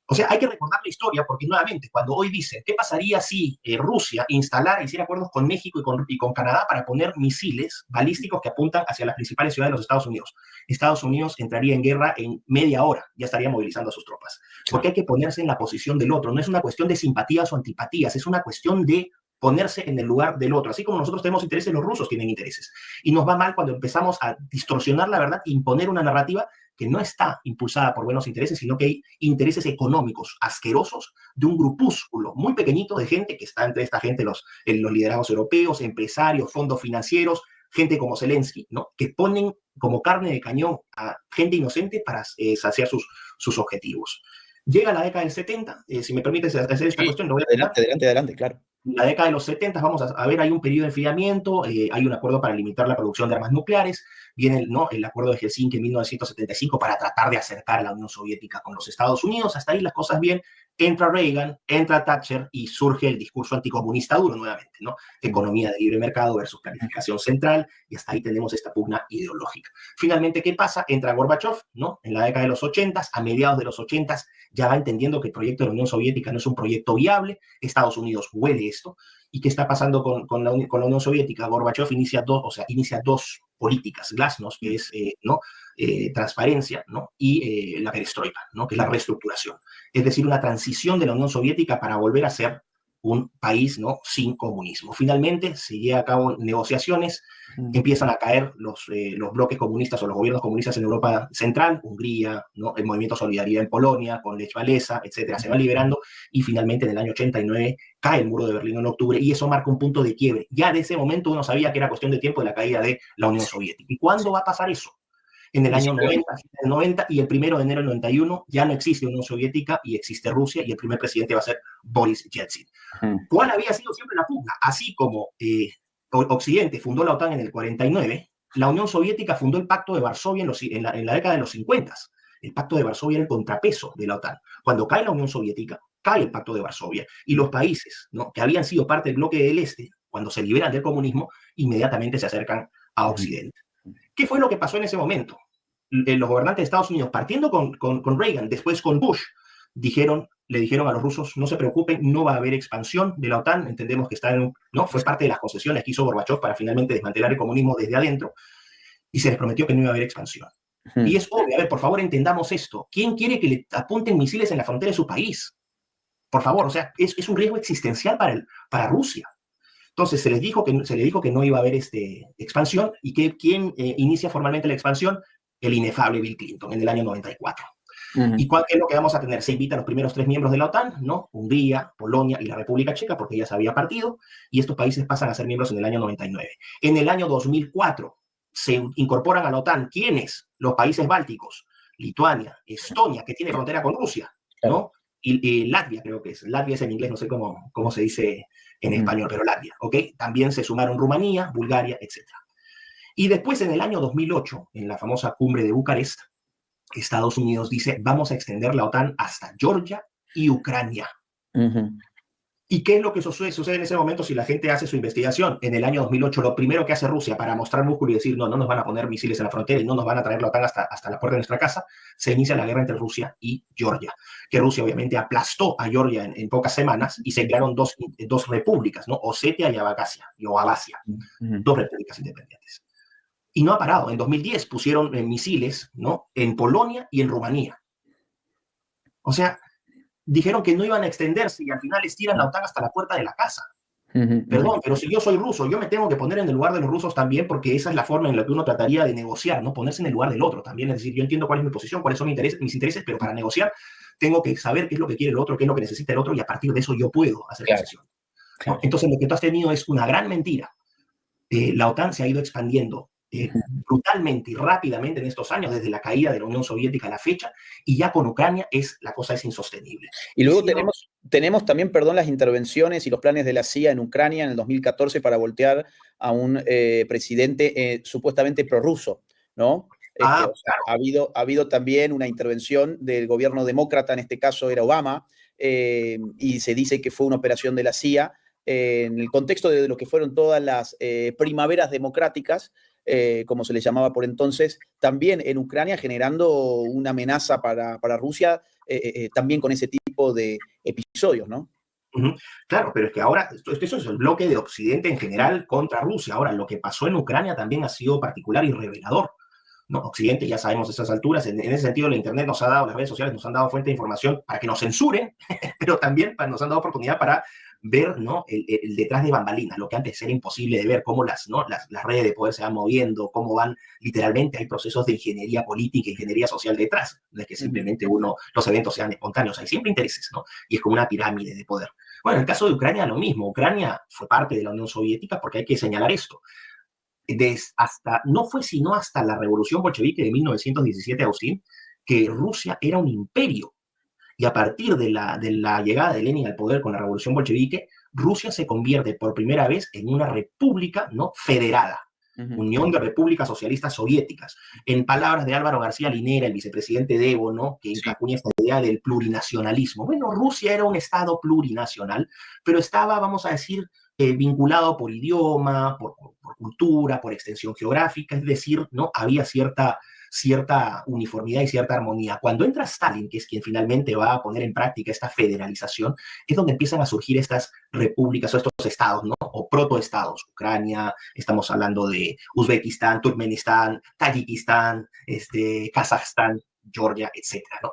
O sea, hay que recordar la historia porque, nuevamente, cuando hoy dicen, ¿qué pasaría si Rusia hiciera acuerdos con México y con Canadá para poner misiles balísticos que apuntan hacia las principales ciudades de los Estados Unidos? Estados Unidos entraría en guerra en media hora, ya estaría movilizando a sus tropas. Porque hay que ponerse en la posición del otro. No es una cuestión de simpatías o antipatías, es una cuestión de ponerse en el lugar del otro. Así como nosotros tenemos intereses, los rusos tienen intereses. Y nos va mal cuando empezamos a distorsionar la verdad e imponer una narrativa que no está impulsada por buenos intereses, sino que hay intereses económicos asquerosos de un grupúsculo muy pequeñito de gente, que está entre esta gente los liderazgos europeos, empresarios, fondos financieros, gente como Zelensky, ¿no? Que ponen como carne de cañón a gente inocente para saciar sus objetivos. Llega la década del 70, si me permites hacer esta cuestión, lo voy a
Adelante, claro.
En la década de los 70 vamos a ver, hay un periodo de enfriamiento, hay un acuerdo para limitar la producción de armas nucleares, viene el acuerdo de Helsinki en 1975 para tratar de acercar a la Unión Soviética con los Estados Unidos, hasta ahí las cosas bien, entra Reagan, entra Thatcher y surge el discurso anticomunista duro nuevamente, ¿no? Economía de libre mercado versus planificación central, y hasta ahí tenemos esta pugna ideológica. Finalmente, ¿qué pasa? Entra Gorbachev, ¿no? En la década de los 80, a mediados de los 80, ya va entendiendo que el proyecto de la Unión Soviética no es un proyecto viable, Estados Unidos huele esto, ¿y qué está pasando con la Unión Soviética? Gorbachev inicia dos políticas, glasnost, que es transparencia, ¿no? Y la perestroika, ¿no? Que es la reestructuración. Es decir, una transición de la Unión Soviética para volver a ser un país, ¿no? Sin comunismo. Finalmente se lleva a cabo negociaciones, empiezan a caer los bloques comunistas o los gobiernos comunistas en Europa Central, Hungría, ¿no? El movimiento Solidaridad en Polonia, con Lech Walesa, etcétera, se van liberando y finalmente en el año 89 cae el muro de Berlín en octubre y eso marca un punto de quiebre. Ya de ese momento uno sabía que era cuestión de tiempo de la caída de la Unión Soviética. ¿Y cuándo va a pasar eso? En el año 90 y el 1 de enero del 91 ya no existe Unión Soviética y existe Rusia y el primer presidente va a ser Boris Yeltsin. ¿Cuál había sido siempre la pugna? Así como Occidente fundó la OTAN en el 49, la Unión Soviética fundó el Pacto de Varsovia en la década de los 50. El Pacto de Varsovia era el contrapeso de la OTAN. Cuando cae la Unión Soviética, cae el Pacto de Varsovia y los países, ¿no? que habían sido parte del bloque del Este, cuando se liberan del comunismo, inmediatamente se acercan a Occidente. ¿Qué fue lo que pasó en ese momento? los gobernantes de Estados Unidos, partiendo con Reagan, después con Bush, le dijeron a los rusos, no se preocupen, no va a haber expansión de la OTAN, entendemos que fue parte de las concesiones que hizo Gorbachev para finalmente desmantelar el comunismo desde adentro, y se les prometió que no iba a haber expansión. Y es obvio, a ver, por favor, entendamos esto. ¿Quién quiere que le apunten misiles en la frontera de su país? Por favor, o sea, es un riesgo existencial para Rusia. Entonces se le dijo que no iba a haber expansión, y que ¿quién inicia formalmente la expansión? El inefable Bill Clinton en el año 94. ¿Y cuál es lo que vamos a tener? Se invita a los primeros 3 miembros de la OTAN, ¿no? Hungría, Polonia y la República Checa, porque ya se había partido, y estos países pasan a ser miembros en el año 99. En el año 2004 se incorporan a la OTAN, ¿quiénes? Los países bálticos, Lituania, Estonia, que tiene frontera con Rusia, ¿no? Y Latvia, creo que es. Latvia es en inglés, no sé cómo se dice en español, pero Latvia, ¿ok? También se sumaron Rumanía, Bulgaria, etc. Y después, en el año 2008, en la famosa cumbre de Bucarest, Estados Unidos dice, vamos a extender la OTAN hasta Georgia y Ucrania. ¿Y qué es lo que sucede en ese momento si la gente hace su investigación? En el año 2008, lo primero que hace Rusia para mostrar músculo y decir, no nos van a poner misiles en la frontera y no nos van a traer la OTAN hasta la puerta de nuestra casa, se inicia la guerra entre Rusia y Georgia, que Rusia obviamente aplastó a Georgia en pocas semanas, y se crearon dos repúblicas, ¿no? Osetia y Abjasia, dos repúblicas independientes. Y no ha parado. En 2010 pusieron misiles, ¿no? En Polonia y en Rumanía. O sea, dijeron que no iban a extenderse, y al final estiran la OTAN hasta la puerta de la casa. Perdón, pero si yo soy ruso, yo me tengo que poner en el lugar de los rusos también, porque esa es la forma en la que uno trataría de negociar, ¿no? Ponerse en el lugar del otro también. Es decir, yo entiendo cuál es mi posición, cuáles son mis intereses, pero para negociar tengo que saber qué es lo que quiere el otro, qué es lo que necesita el otro, y a partir de eso yo puedo hacer concesiones. ¿No? Entonces, lo que tú has tenido es una gran mentira. La OTAN se ha ido expandiendo brutalmente y rápidamente en estos años, desde la caída de la Unión Soviética a la fecha, y ya con Ucrania la cosa es insostenible.
Y luego tenemos también, las intervenciones y los planes de la CIA en Ucrania en el 2014 para voltear a un presidente supuestamente prorruso, ¿no?
Claro.
Ha habido también una intervención del gobierno demócrata, en este caso era Obama, y se dice que fue una operación de la CIA en el contexto de lo que fueron todas las primaveras democráticas, como se le llamaba por entonces, también en Ucrania, generando una amenaza para Rusia, también con ese tipo de episodios, ¿no?
Claro, pero es que ahora, eso es el bloque de Occidente en general contra Rusia. Ahora, lo que pasó en Ucrania también ha sido particular y revelador, ¿no? Occidente, ya sabemos a estas alturas, en ese sentido la Internet nos ha dado, las redes sociales nos han dado fuente de información para que nos censuren, pero también nos han dado oportunidad para ver, ¿no? el detrás de bambalinas, lo que antes era imposible de ver, cómo las redes de poder se van moviendo, cómo van, literalmente hay procesos de ingeniería política, ingeniería social detrás, no es que simplemente los eventos sean espontáneos, hay siempre intereses, ¿no? Y es como una pirámide de poder. Bueno, en el caso de Ucrania lo mismo, Ucrania fue parte de la Unión Soviética, porque hay que señalar esto, no fue sino hasta la revolución bolchevique de 1917, Agustín, que Rusia era un imperio. Y a partir de la llegada de Lenin al poder con la revolución bolchevique, Rusia se convierte por primera vez en una república, ¿no? Federada, Unión de Repúblicas Socialistas Soviéticas. En palabras de Álvaro García Linera, el vicepresidente de Evo, ¿no? Que acuña esta idea del plurinacionalismo. Bueno, Rusia era un estado plurinacional, pero estaba, vamos a decir, vinculado por idioma, por cultura, por extensión geográfica, es decir, ¿no? Había cierta uniformidad y cierta armonía. Cuando entra Stalin, que es quien finalmente va a poner en práctica esta federalización, es donde empiezan a surgir estas repúblicas o estos estados, ¿no? O protoestados. Ucrania, estamos hablando de Uzbekistán, Turkmenistán, Tayikistán, Kazajstán, Georgia, etcétera, ¿no?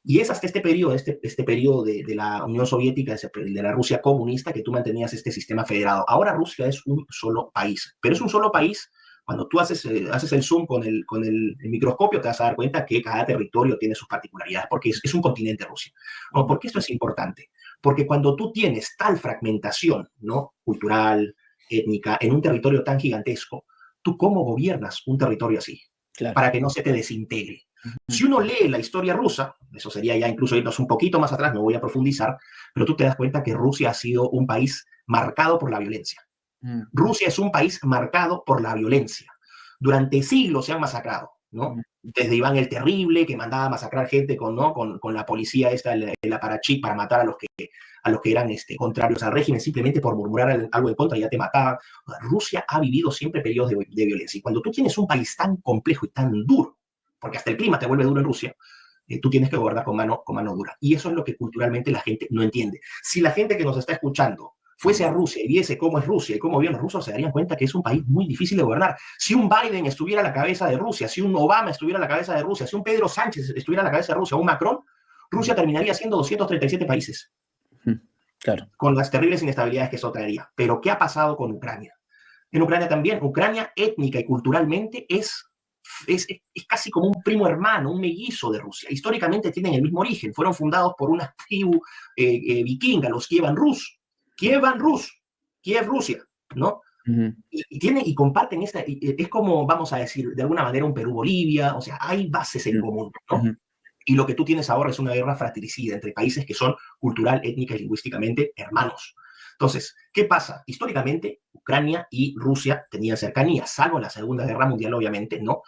Y es hasta este periodo de la Unión Soviética, de la Rusia comunista, que tú mantenías este sistema federado. Ahora Rusia es un solo país, pero es un solo país. Cuando tú haces el zoom con el microscopio, te vas a dar cuenta que cada territorio tiene sus particularidades, porque es un continente Rusia. ¿No? ¿Por qué esto es importante? Porque cuando tú tienes tal fragmentación, ¿no? Cultural, étnica, en un territorio tan gigantesco, ¿tú cómo gobiernas un territorio así? Claro. Para que no se te desintegre. Si uno lee la historia rusa, eso sería ya incluso irnos un poquito más atrás, no voy a profundizar, pero tú te das cuenta que Rusia ha sido un país marcado por la violencia. Rusia es un país marcado por la violencia. Durante siglos se han masacrado, ¿no? Desde Iván el Terrible, que mandaba a masacrar gente con la policía el aparachí, para matar a los que eran contrarios al régimen, simplemente por murmurar algo en contra, ya te mataban. Rusia ha vivido siempre periodos de violencia. Y cuando tú tienes un país tan complejo y tan duro, porque hasta el clima te vuelve duro en Rusia, tú tienes que gobernar con mano dura. Y eso es lo que culturalmente la gente no entiende. Si la gente que nos está escuchando fuese a Rusia y viese cómo es Rusia y cómo viven los rusos, se darían cuenta que es un país muy difícil de gobernar. Si un Biden estuviera a la cabeza de Rusia, si un Obama estuviera a la cabeza de Rusia, si un Pedro Sánchez estuviera a la cabeza de Rusia, o un Macron, Rusia terminaría siendo 237 países.
Claro.
Con las terribles inestabilidades que eso traería. Pero ¿qué ha pasado con Ucrania? En Ucrania también, Ucrania étnica y culturalmente es casi como un primo hermano, un mellizo de Rusia. Históricamente tienen el mismo origen. Fueron fundados por una tribu vikinga, los Kievan Rus, Kiev, Rusia, ¿no? Y comparten es como, vamos a decir, de alguna manera un Perú-Bolivia, o sea, hay bases en común, ¿no? Y lo que tú tienes ahora es una guerra fratricida entre países que son cultural, étnica y lingüísticamente hermanos. Entonces, ¿qué pasa? Históricamente, Ucrania y Rusia tenían cercanía, salvo en la Segunda Guerra Mundial, obviamente, ¿no?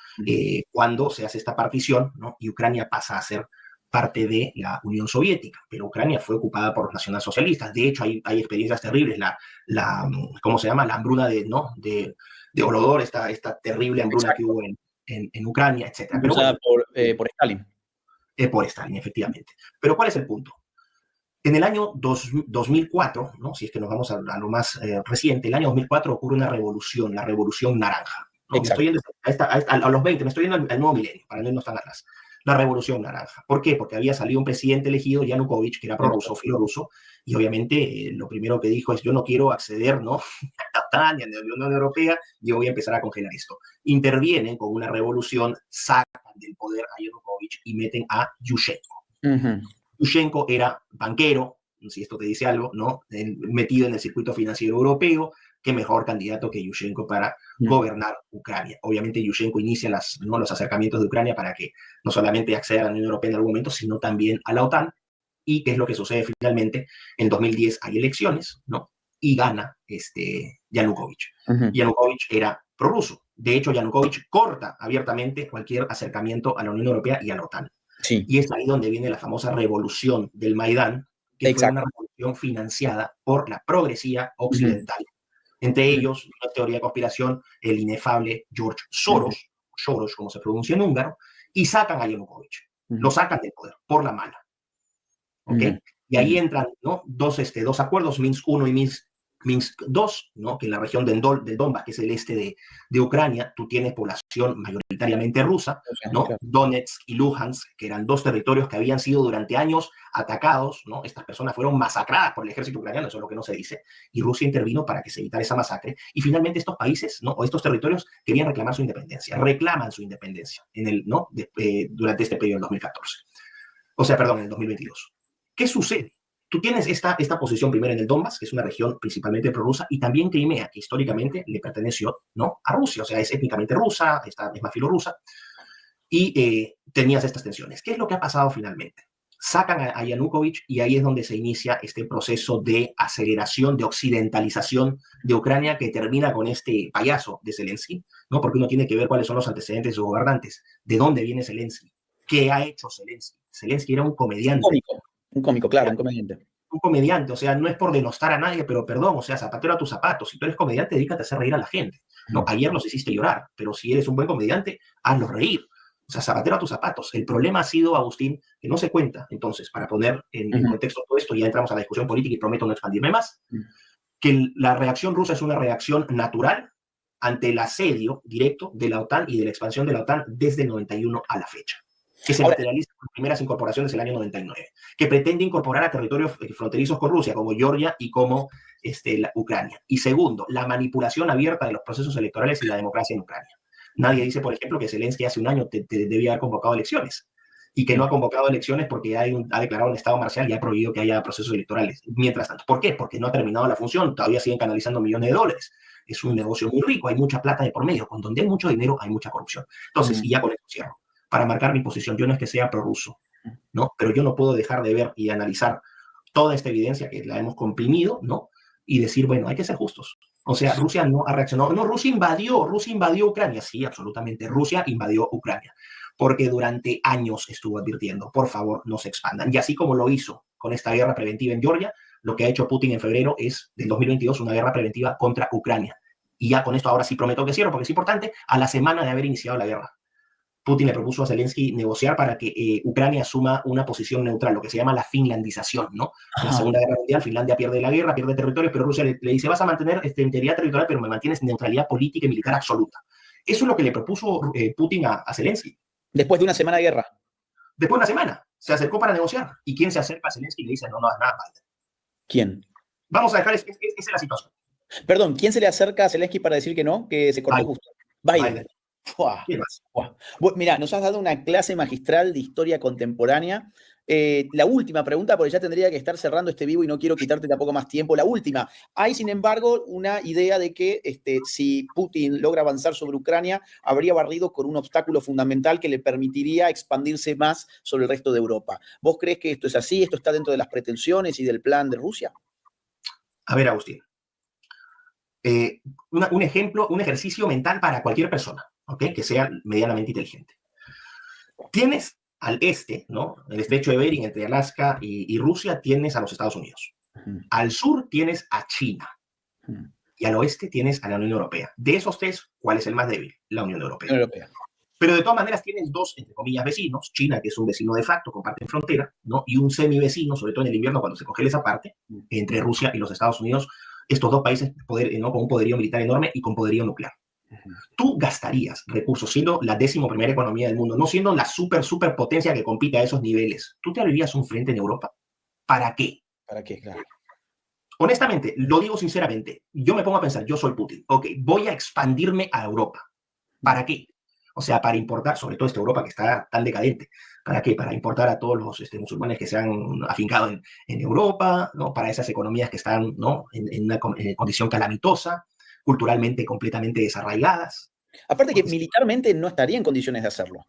Cuando se hace esta partición, ¿no? Y Ucrania pasa a ser parte de la Unión Soviética, pero Ucrania fue ocupada por los nacionalsocialistas. De hecho, hay experiencias terribles, ¿cómo se llama? La hambruna de Holodor, esta terrible hambruna que hubo en Ucrania, etc. Pero bueno,
por Stalin.
Por Stalin, efectivamente. Pero ¿cuál es el punto? En el año 2004, ¿no? Si es que nos vamos a lo más reciente, el año 2004 ocurre una revolución, la Revolución Naranja. ¿No? Me estoy yendo a los 20, me estoy yendo al nuevo milenio, para no irnos tan atrás. La Revolución Naranja. ¿Por qué? Porque había salido un presidente elegido, Yanukovych, que era prorruso, filoruso, y obviamente lo primero que dijo es: yo no quiero acceder, ¿no?, a la OTAN ni a la Unión Europea, yo voy a empezar a congelar esto. Intervienen con una revolución, sacan del poder a Yanukovych y meten a Yushchenko. Yushchenko era banquero, si esto te dice algo, ¿no?, metido en el circuito financiero europeo. Qué mejor candidato que Yushchenko para gobernar Ucrania. Obviamente Yushchenko inicia los acercamientos de Ucrania para que no solamente acceda a la Unión Europea en algún momento, sino también a la OTAN. ¿Y qué es lo que sucede finalmente? En 2010 hay elecciones, ¿no? Y gana Yanukovych. Yanukovych era prorruso. De hecho, Yanukovych corta abiertamente cualquier acercamiento a la Unión Europea y a la OTAN.
Sí.
Y es ahí donde viene la famosa revolución del Maidán, que fue una revolución financiada por la progresía occidental. Entre ellos, una teoría de conspiración, el inefable George Soros, Soros como se pronuncia en húngaro, y sacan a Yanukovych. Lo sacan del poder, por la mala. ¿Ok? Y ahí entran, ¿no?, dos acuerdos, Minsk I y Minsk II, ¿no?, que en la región del Donbass, que es el este de Ucrania, tú tienes población mayoritariamente rusa, ¿no? Claro. Donetsk y Luhansk, que eran dos territorios que habían sido durante años atacados, ¿no? Estas personas fueron masacradas por el ejército ucraniano, eso es lo que no se dice, y Rusia intervino para que se evitara esa masacre, y finalmente estos países, ¿no?, o estos territorios querían reclamar su independencia, reclaman su independencia durante este periodo del 2014. O sea, perdón, en el 2022. ¿Qué sucede? Tú tienes esta posición primero en el Donbass, que es una región principalmente prorrusa, y también Crimea, que históricamente le perteneció, ¿no?, a Rusia, o sea, es étnicamente rusa, es más filorrusa, y tenías estas tensiones. ¿Qué es lo que ha pasado finalmente? Sacan a Yanukovych y ahí es donde se inicia este proceso de aceleración, de occidentalización de Ucrania, que termina con este payaso de Zelensky, ¿no? Porque uno tiene que ver cuáles son los antecedentes de sus gobernantes, de dónde viene Zelensky, qué ha hecho Zelensky. Zelensky era un comediante.
Un cómico, claro, un comediante.
Un comediante, o sea, no es por denostar a nadie, pero perdón, o sea, zapatero a tus zapatos. Si tú eres comediante, dedícate a hacer reír a la gente. No, ayer los hiciste llorar, pero si eres un buen comediante, hazlos reír. O sea, zapatero a tus zapatos. El problema ha sido, Agustín, que no se cuenta. Entonces, para poner en contexto todo esto, ya entramos a la discusión política y prometo no expandirme más, que la reacción rusa es una reacción natural ante el asedio directo de la OTAN y de la expansión de la OTAN desde el 91 a la fecha, que se materializa con primeras incorporaciones del año 99, que pretende incorporar a territorios fronterizos con Rusia, como Georgia y como Ucrania. Y segundo, la manipulación abierta de los procesos electorales y la democracia en Ucrania. Nadie dice, por ejemplo, que Zelensky hace un año debía haber convocado elecciones y que no ha convocado elecciones porque ha declarado un estado marcial y ha prohibido que haya procesos electorales. Mientras tanto, ¿por qué? Porque no ha terminado la función, todavía siguen canalizando millones de dólares. Es un negocio muy rico, hay mucha plata de por medio. Con donde hay mucho dinero, hay mucha corrupción. Entonces, y ya con esto cierro. Para marcar mi posición, yo no es que sea prorruso, ¿no? Pero yo no puedo dejar de ver y analizar toda esta evidencia que la hemos comprimido, ¿no? Y decir, bueno, hay que ser justos. O sea, Rusia no ha reaccionado. No, Rusia invadió Ucrania. Sí, absolutamente. Rusia invadió Ucrania. Porque durante años estuvo advirtiendo, por favor, no se expandan. Y así como lo hizo con esta guerra preventiva en Georgia, lo que ha hecho Putin en febrero es, del 2022, una guerra preventiva contra Ucrania. Y ya con esto ahora sí prometo que cierro, porque es importante, a la semana de haber iniciado la guerra. Putin le propuso a Zelensky negociar para que Ucrania asuma una posición neutral, lo que se llama la finlandización, ¿no? En la Segunda Guerra Mundial, Finlandia pierde la guerra, pierde territorios, pero Rusia le dice, vas a mantener integridad territorial, pero me mantienes neutralidad política y militar absoluta. Eso es lo que le propuso Putin a Zelensky.
Después de una semana de guerra.
Después de una semana, se acercó para negociar. ¿Y quién se acerca a Zelensky y le dice, no hagas nada, Biden?
¿Quién?
Vamos a dejar, esa es la situación.
Perdón, ¿quién se le acerca a Zelensky para decir que no? Que se cortó
Biden.
justo. Biden.
Biden.
Fuah.
¿Quién más?
Mira, nos has dado una clase magistral de historia contemporánea. La última pregunta, porque ya tendría que estar cerrando este vivo y no quiero quitarte tampoco más tiempo. La última. Hay, sin embargo, una idea de que si Putin logra avanzar sobre Ucrania, habría barrido con un obstáculo fundamental que le permitiría expandirse más sobre el resto de Europa. ¿Vos crees que esto es así? ¿Esto está dentro de las pretensiones y del plan de Rusia?
A ver, Agustín. Un ejemplo, un ejercicio mental para cualquier persona, ¿ok? Que sea medianamente inteligente. Tienes al este, ¿no? El estrecho de Bering entre Alaska y Rusia, tienes a los Estados Unidos. Al sur tienes a China. Y al oeste tienes a la Unión Europea. De esos tres, ¿cuál es el más débil? La Unión Europea. Pero de todas maneras tienes dos, entre comillas, vecinos. China, que es un vecino de facto, comparten frontera, ¿no? Y un semivecino, sobre todo en el invierno, cuando se congela esa parte, entre Rusia y los Estados Unidos. Estos dos países ¿no? con un poderío militar enorme y con poderío nuclear. Tú gastarías recursos siendo la 11ª economía del mundo, no siendo la super potencia que compite a esos niveles. ¿Tú te abrirías un frente en Europa? ¿Para qué?
¿Para qué? Claro.
Honestamente, lo digo sinceramente, yo me pongo a pensar, yo soy Putin, ok, voy a expandirme a Europa. ¿Para qué? O sea, para importar, sobre todo esta Europa que está tan decadente. ¿Para qué? Para importar a todos los musulmanes que se han afincado en Europa, ¿no? Para esas economías que están, ¿no? en una condición calamitosa, culturalmente completamente desarraigadas.
Aparte que militarmente no estaría en condiciones de hacerlo.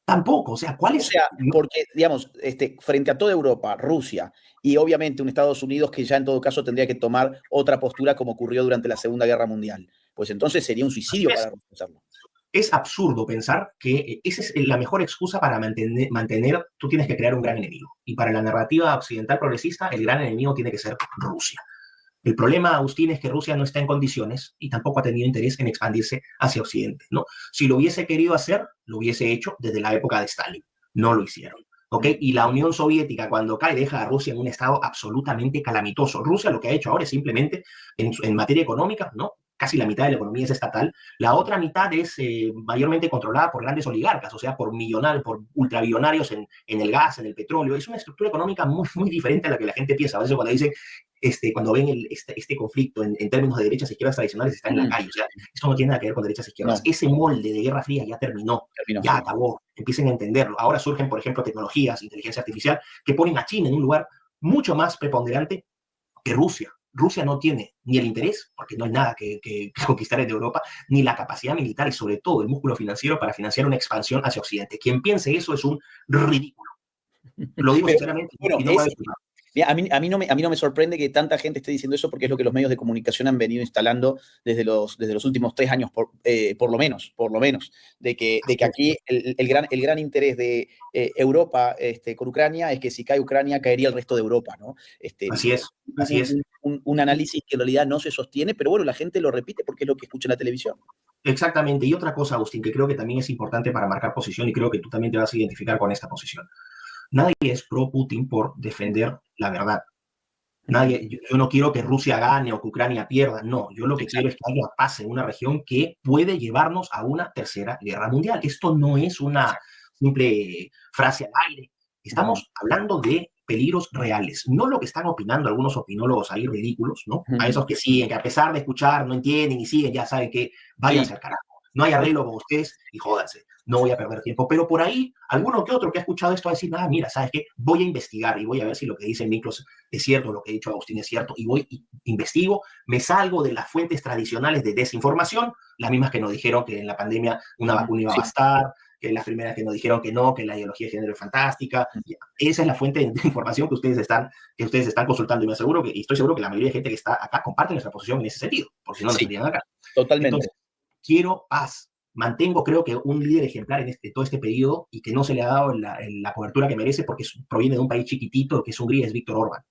Tampoco, o sea, ¿cuál es?
O sea, porque, digamos, frente a toda Europa, Rusia y obviamente un Estados Unidos que ya en todo caso tendría que tomar otra postura como ocurrió durante la Segunda Guerra Mundial. Pues entonces sería un suicidio para Rusia hacerlo.
Es absurdo pensar que esa es la mejor excusa para mantener, tú tienes que crear un gran enemigo. Y para la narrativa occidental progresista, el gran enemigo tiene que ser Rusia. El problema, Agustín, es que Rusia no está en condiciones y tampoco ha tenido interés en expandirse hacia Occidente, ¿no? Si lo hubiese querido hacer, lo hubiese hecho desde la época de Stalin. No lo hicieron, ¿ok? Y la Unión Soviética, cuando cae, deja a Rusia en un estado absolutamente calamitoso. Rusia lo que ha hecho ahora es simplemente, en materia económica, ¿no? Casi la mitad de la economía es estatal, la otra mitad es mayormente controlada por grandes oligarcas, o sea, por ultrabillonarios en el gas, en el petróleo. Es una estructura económica muy diferente a la que la gente piensa. A veces cuando dicen, cuando ven este conflicto en términos de derechas e izquierdas tradicionales, está en la calle. O sea, esto no tiene nada que ver con derechas e izquierdas. No. Ese molde de Guerra Fría ya terminó, ya acabó. Empiecen a entenderlo. Ahora surgen, por ejemplo, tecnologías, inteligencia artificial, que ponen a China en un lugar mucho más preponderante que Rusia. Rusia no tiene ni el interés, porque no hay nada que conquistar en Europa, ni la capacidad militar y sobre todo el músculo financiero para financiar una expansión hacia Occidente. Quien piense eso es un ridículo. Lo digo sinceramente.
Bueno,
y no
a mí no me sorprende que tanta gente esté diciendo eso porque es lo que los medios de comunicación han venido instalando desde los últimos 3 años, por lo menos, de que aquí el gran interés de Europa con Ucrania es que si cae Ucrania caería el resto de Europa, ¿no?
Así es.
Un análisis que en realidad no se sostiene, pero bueno, la gente lo repite porque es lo que escucha en la televisión.
Exactamente. Y otra cosa, Agustín, que creo que también es importante para marcar posición y creo que tú también te vas a identificar con esta posición. Nadie es pro-Putin por defender la verdad. Yo no quiero que Rusia gane o que Ucrania pierda. No, yo lo que quiero es que haya paz en una región que puede llevarnos a una tercera guerra mundial. Esto no es una simple frase al aire. Estamos hablando de peligros reales, no lo que están opinando algunos opinólogos ahí ridículos, ¿no? A esos que siguen, que a pesar de escuchar no entienden y siguen, ya saben que váyanse al carajo. No hay arreglo con ustedes y jódanse. No voy a perder tiempo. Pero por ahí, alguno que otro que ha escuchado esto va a decir, mira, ¿sabes qué? Voy a investigar y voy a ver si lo que dice Miklos es cierto, lo que ha dicho Agustín es cierto. Y voy y investigo, me salgo de las fuentes tradicionales de desinformación, las mismas que nos dijeron que en la pandemia una vacuna iba a bastar, que las primeras que nos dijeron que no, que la ideología de género es fantástica. Esa es la fuente de información que ustedes están consultando. Y me aseguro y estoy seguro que la mayoría de gente que está acá comparte nuestra posición en ese sentido, porque si no, no estarían acá.
Totalmente.
Entonces, quiero paz. Mantengo, creo que un líder ejemplar en todo este periodo y que no se le ha dado la cobertura que merece porque proviene de un país chiquitito que es Hungría, es Víctor Orbán.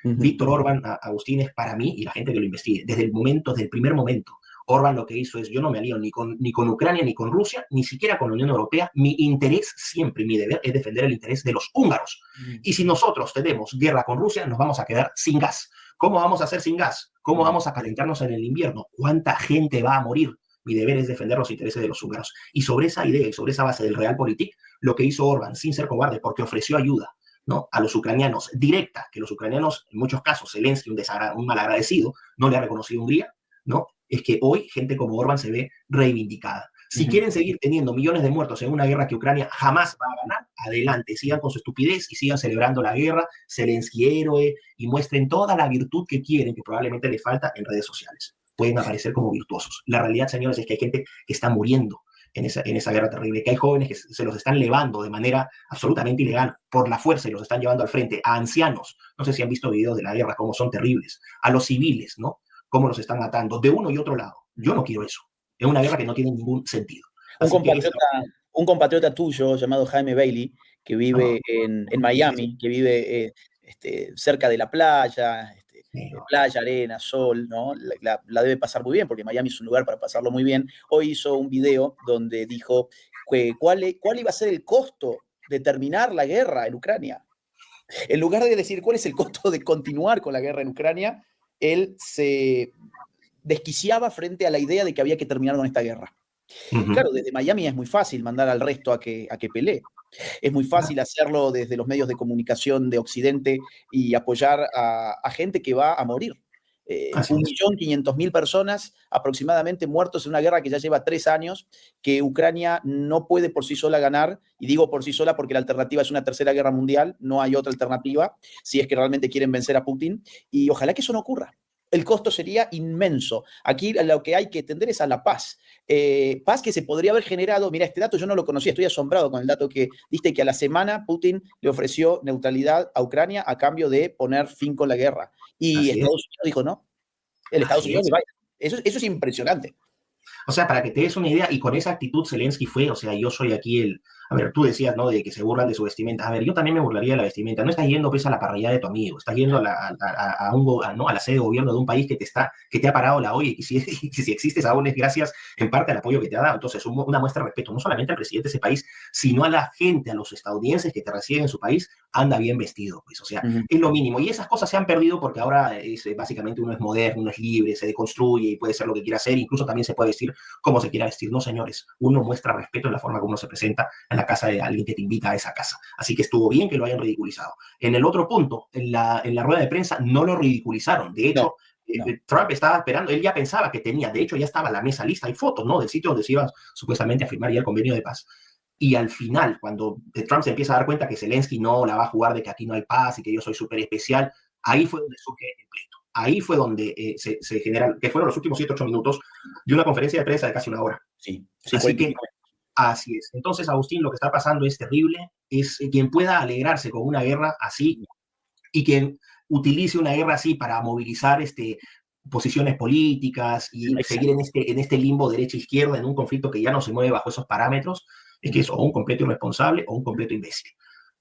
Víctor Orbán, Agustín, es para mí y la gente que lo investigue, desde el primer momento, Orbán lo que hizo es, yo no me alío ni con Ucrania, ni con Rusia, ni siquiera con la Unión Europea. Mi interés siempre, mi deber es defender el interés de los húngaros. Y si nosotros tenemos guerra con Rusia, nos vamos a quedar sin gas. ¿Cómo vamos a hacer sin gas? ¿Cómo vamos a calentarnos en el invierno? ¿Cuánta gente va a morir? Mi deber es defender los intereses de los húngaros. Y sobre esa idea y sobre esa base del Realpolitik, lo que hizo Orbán, sin ser cobarde, porque ofreció ayuda, ¿no?, a los ucranianos directa, que los ucranianos, en muchos casos, Zelensky, un malagradecido, no le ha reconocido Hungría, ¿no? Es que hoy gente como Orbán se ve reivindicada. Si quieren seguir teniendo millones de muertos en una guerra que Ucrania jamás va a ganar, adelante, sigan con su estupidez y sigan celebrando la guerra, Zelensky héroe, y muestren toda la virtud que quieren, que probablemente les falta en redes sociales. Pueden aparecer como virtuosos. La realidad, señores, es que hay gente que está muriendo en esa guerra terrible, que hay jóvenes que se los están llevando de manera absolutamente ilegal por la fuerza y los están llevando al frente, a ancianos, no sé si han visto videos de la guerra, cómo son terribles, a los civiles, ¿no?, cómo los están matando, de uno y otro lado. Yo no quiero eso. Es una guerra que no tiene ningún sentido.
Un compatriota tuyo llamado Jaime Bailey, que vive en Miami, que vive cerca de la playa, playa, arena, sol, ¿no? La debe pasar muy bien, porque Miami es un lugar para pasarlo muy bien. Hoy hizo un video donde dijo cuál iba a ser el costo de terminar la guerra en Ucrania. En lugar de decir cuál es el costo de continuar con la guerra en Ucrania, él se desquiciaba frente a la idea de que había que terminar con esta guerra. Claro, desde Miami es muy fácil mandar al resto a que pelee. Es muy fácil hacerlo desde los medios de comunicación de Occidente y apoyar a gente que va a morir. 1.500.000 personas aproximadamente muertos en una guerra que ya lleva 3 años, que Ucrania no puede por sí sola ganar, y digo por sí sola porque la alternativa es una tercera guerra mundial, no hay otra alternativa, si es que realmente quieren vencer a Putin, y ojalá que eso no ocurra. El costo sería inmenso. Aquí lo que hay que tender es a la paz. Paz que se podría haber generado, mira, este dato yo no lo conocía, estoy asombrado con el dato que diste, que a la semana Putin le ofreció neutralidad a Ucrania a cambio de poner fin con la guerra. Y Estados Unidos dijo no. El Estados Unidos, eso es impresionante.
O sea, para que te des una idea, y con esa actitud Zelensky fue, o sea, yo soy aquí el... A ver, tú decías, ¿no?, de que se burlan de su vestimenta. A ver, yo también me burlaría de la vestimenta. No estás yendo, pues, a la parrilla de tu amigo. Estás yendo a la sede de gobierno de un país que te ha parado la olla, y si existes aún es gracias, en parte, al apoyo que te ha dado. Entonces, una muestra de respeto, no solamente al presidente de ese país, sino a la gente, a los estadounidenses que te reciben en su país. Anda bien vestido, pues, o sea, es lo mínimo. Y esas cosas se han perdido porque ahora básicamente uno es moderno, uno es libre, se deconstruye y puede ser lo que quiera hacer. Incluso también se puede vestir como se quiera vestir. No, señores, uno muestra respeto en la forma como uno se presenta en la casa de alguien que te invita a esa casa. Así que estuvo bien que lo hayan ridiculizado. En el otro punto, en la rueda de prensa, no lo ridiculizaron. De hecho, Trump estaba esperando, él ya pensaba que tenía, de hecho ya estaba la mesa lista, hay fotos, ¿no?, del sitio donde se iba supuestamente a firmar ya el convenio de paz. Y al final, cuando Trump se empieza a dar cuenta que Zelensky no la va a jugar, de que aquí no hay paz y que yo soy súper especial, ahí fue donde surge el pleito. Ahí fue donde se genera, que fueron los últimos 7-8 minutos de una conferencia de prensa de casi una hora.
Sí,
así que, así es. Entonces, Agustín, lo que está pasando es terrible. Es quien pueda alegrarse con una guerra así y quien utilice una guerra así para movilizar posiciones políticas y seguir en este limbo derecha-izquierda, en un conflicto que ya no se mueve bajo esos parámetros, es que es o un completo irresponsable o un completo imbécil.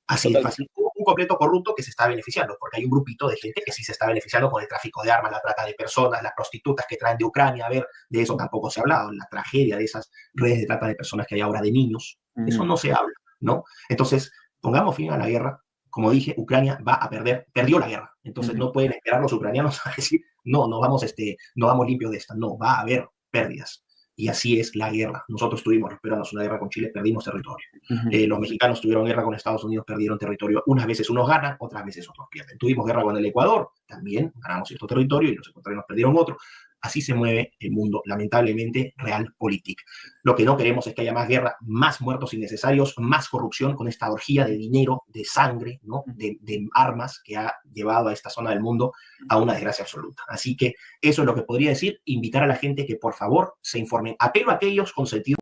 Así de fácil. Un completo corrupto que se está beneficiando, porque hay un grupito de gente que sí se está beneficiando con el tráfico de armas, la trata de personas, las prostitutas que traen de Ucrania. A ver, de eso tampoco se ha hablado, la tragedia de esas redes de trata de personas que hay ahora de niños. Eso no se habla, ¿no? Entonces, pongamos fin a la guerra. Como dije, Ucrania va a perdió la guerra. Entonces no pueden esperar los ucranianos a decir, no vamos limpios de esta. No, va a haber pérdidas. Y así es la guerra. Nosotros tuvimos, esperamos una guerra con Chile, perdimos territorio. Los mexicanos tuvieron guerra con Estados Unidos, perdieron territorio. Unas veces unos ganan, otras veces otros pierden. Tuvimos guerra con el Ecuador, también ganamos cierto territorio y los ecuatorianos perdieron otro. Así se mueve el mundo, lamentablemente, realpolitik. Lo que no queremos es que haya más guerra, más muertos innecesarios, más corrupción con esta orgía de dinero, de sangre, ¿no?, de armas que ha llevado a esta zona del mundo a una desgracia absoluta. Así que eso es lo que podría decir, invitar a la gente que por favor se informen. Apelo a aquellos con sentido.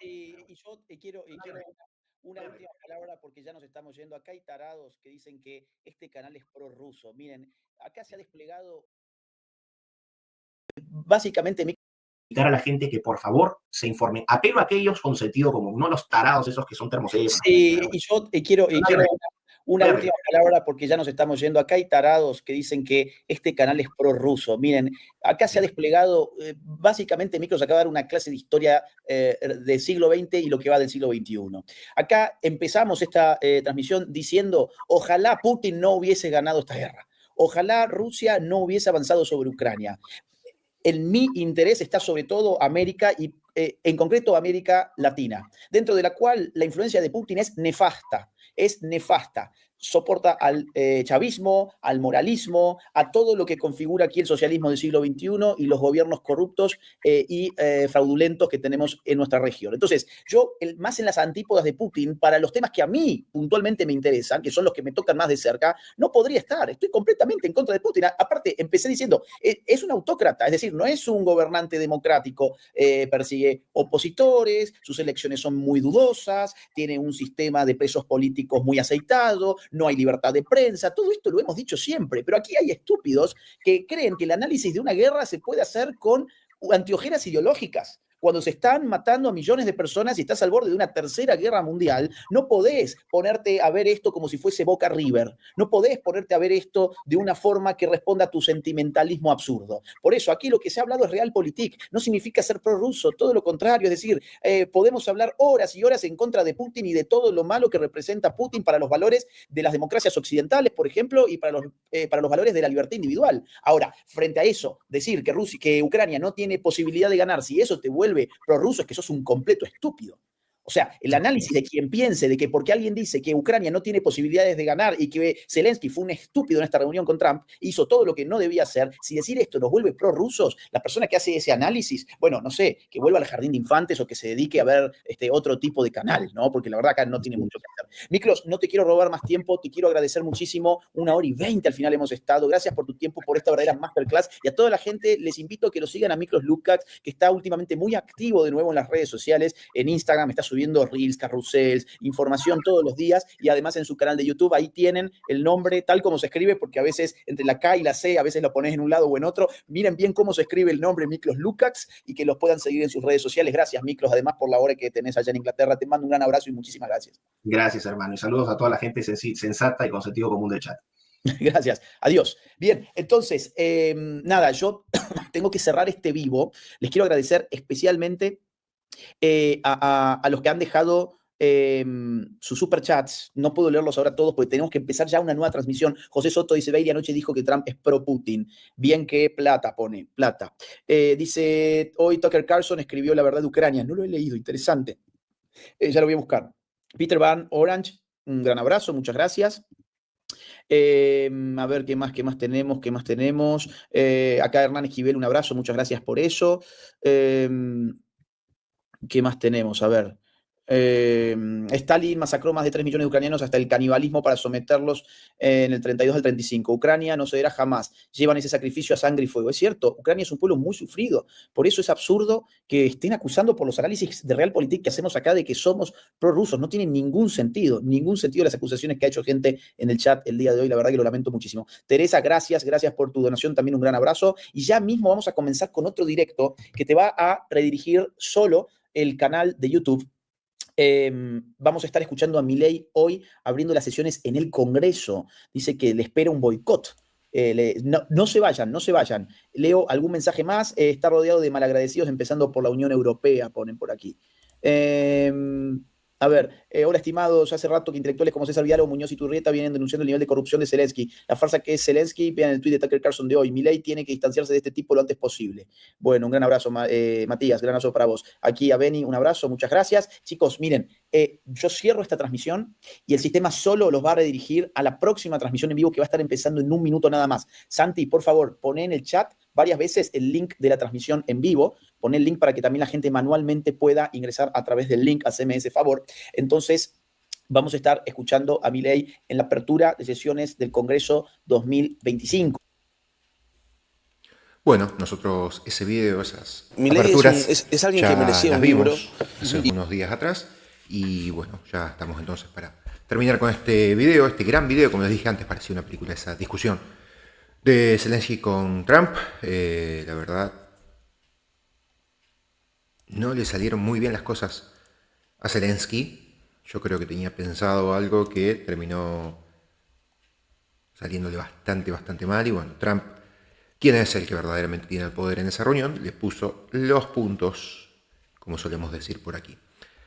Sí, y yo quiero una última palabra porque ya nos estamos yendo. Acá hay tarados que dicen que este canal es prorruso. Miren, acá se ha desplegado básicamente...
Invitar a la gente que por favor se informen. Apelo a aquellos con sentido común, no los tarados esos que son termosexuales.
Sí, y yo quiero Una
Claro.
última palabra porque ya nos estamos yendo. Acá hay tarados que dicen que este canal es prorruso. Miren, acá se ha desplegado, básicamente Miklos acaba de dar una clase de historia del siglo XX y lo que va del siglo XXI. Acá empezamos esta transmisión diciendo, ojalá Putin no hubiese ganado esta guerra. Ojalá Rusia no hubiese avanzado sobre Ucrania. En mi interés está sobre todo América y en concreto América Latina, dentro de la cual la influencia de Putin es nefasta. Es nefasta. Soporta al chavismo, al moralismo, a todo lo que configura aquí el socialismo del siglo XXI y los gobiernos corruptos y fraudulentos que tenemos en nuestra región. Entonces, yo, más en las antípodas de Putin, para los temas que a mí puntualmente me interesan, que son los que me tocan más de cerca, no podría estar. Estoy completamente en contra de Putin. Aparte, empecé diciendo, es un autócrata, es decir, no es un gobernante democrático, persigue opositores, sus elecciones son muy dudosas, tiene un sistema de presos políticos muy aceitado, no hay libertad de prensa, todo esto lo hemos dicho siempre, pero aquí hay estúpidos que creen que el análisis de una guerra se puede hacer con anteojeras ideológicas. Cuando se están matando a millones de personas y estás al borde de una tercera guerra mundial, no podés ponerte a ver esto como si fuese Boca River. No podés ponerte a ver esto de una forma que responda a tu sentimentalismo absurdo. Por eso, aquí lo que se ha hablado es realpolitik. No significa ser prorruso, todo lo contrario. Es decir, podemos hablar horas y horas en contra de Putin y de todo lo malo que representa Putin para los valores de las democracias occidentales, por ejemplo, y para los valores de la libertad individual. Ahora, frente a eso, decir que Ucrania no tiene posibilidad de ganar, si eso te vuelve prorruso, es que sos un completo estúpido. O sea, el análisis de quien piense de que porque alguien dice que Ucrania no tiene posibilidades de ganar y que Zelensky fue un estúpido en esta reunión con Trump, hizo todo lo que no debía hacer, si decir esto nos vuelve prorrusos, la persona que hace ese análisis, bueno, no sé, que vuelva al jardín de infantes o que se dedique a ver otro tipo de canal, ¿no? Porque la verdad acá no tiene mucho que hacer. Miklos, no te quiero robar más tiempo, te quiero agradecer muchísimo, 1h20 al final hemos estado, gracias por tu tiempo, por esta verdadera masterclass, y a toda la gente les invito a que lo sigan a Miklos Lukács, que está últimamente muy activo de nuevo en las redes sociales, en Instagram está subiendo reels, carrusels, información todos los días y además en su canal de YouTube ahí tienen el nombre tal como se escribe porque a veces entre la K y la C a veces lo pones en un lado o en otro. Miren bien cómo se escribe el nombre Miklos Lukács y que los puedan seguir en sus redes sociales. Gracias Miklos, además por la hora que tenés allá en Inglaterra. Te mando un gran abrazo y muchísimas gracias.
Gracias, hermano. Y saludos a toda la gente sensata y con sentido común del chat.
Gracias. Adiós. Bien, entonces, nada, yo tengo que cerrar este vivo. Les quiero agradecer especialmente a los que han dejado sus superchats. No puedo leerlos ahora todos porque tenemos que empezar ya una nueva transmisión. José Soto dice, Bailey anoche dijo que Trump es pro Putin. Bien que plata pone, plata. Dice, hoy Tucker Carlson escribió La verdad de Ucrania. No lo he leído, interesante. Ya lo voy a buscar. Peter Van Orange, un gran abrazo, muchas gracias. A ver, ¿qué más tenemos? Acá Hernán Esquivel, un abrazo, muchas gracias por eso. ¿Qué más tenemos? A ver. Stalin masacró más de 3 millones de ucranianos hasta el canibalismo para someterlos en el 32 al 35. Ucrania no cederá jamás. Llevan ese sacrificio a sangre y fuego. Es cierto, Ucrania es un pueblo muy sufrido. Por eso es absurdo que estén acusando por los análisis de realpolitik que hacemos acá de que somos prorrusos. No tiene ningún sentido las acusaciones que ha hecho gente en el chat el día de hoy. La verdad que lo lamento muchísimo. Teresa, gracias por tu donación. También un gran abrazo. Y ya mismo vamos a comenzar con otro directo que te va a redirigir solo el canal de YouTube. Vamos a estar escuchando a Milei hoy abriendo las sesiones en el Congreso. Dice que le espera un boicot. No se vayan. Leo algún mensaje más. Está rodeado de malagradecidos, empezando por la Unión Europea, ponen por aquí. A ver, hola estimados, hace rato que intelectuales como César Vidal o Muñoz y Turrieta vienen denunciando el nivel de corrupción de Zelensky. La farsa que es Zelensky, vean el tuit de Tucker Carlson de hoy. Milei tiene que distanciarse de este tipo lo antes posible. Bueno, un gran abrazo, Matías, gran abrazo para vos. Aquí a Beni, un abrazo, muchas gracias. Chicos, miren, yo cierro esta transmisión y el sistema solo los va a redirigir a la próxima transmisión en vivo que va a estar empezando en un minuto nada más. Santi, por favor, poné en el chat varias veces el link de la transmisión en vivo. Poné el link para que también la gente manualmente pueda ingresar a través del link, haceme ese favor. Entonces, vamos a estar escuchando a Milei en la apertura de sesiones del Congreso 2025.
Bueno, nosotros ese video, esas
Milei
aperturas,
es alguien
ya
que merecía
las
un libro.
vimos hace unos días atrás. Y bueno, ya estamos entonces para terminar con este video, este gran video, como les dije antes, parecía una película, esa discusión de Zelensky con Trump. La verdad, no le salieron muy bien las cosas a Zelensky. Yo creo que tenía pensado algo que terminó saliéndole bastante mal. Y bueno, Trump, quien es el que verdaderamente tiene el poder en esa reunión, le puso los puntos, como solemos decir por aquí.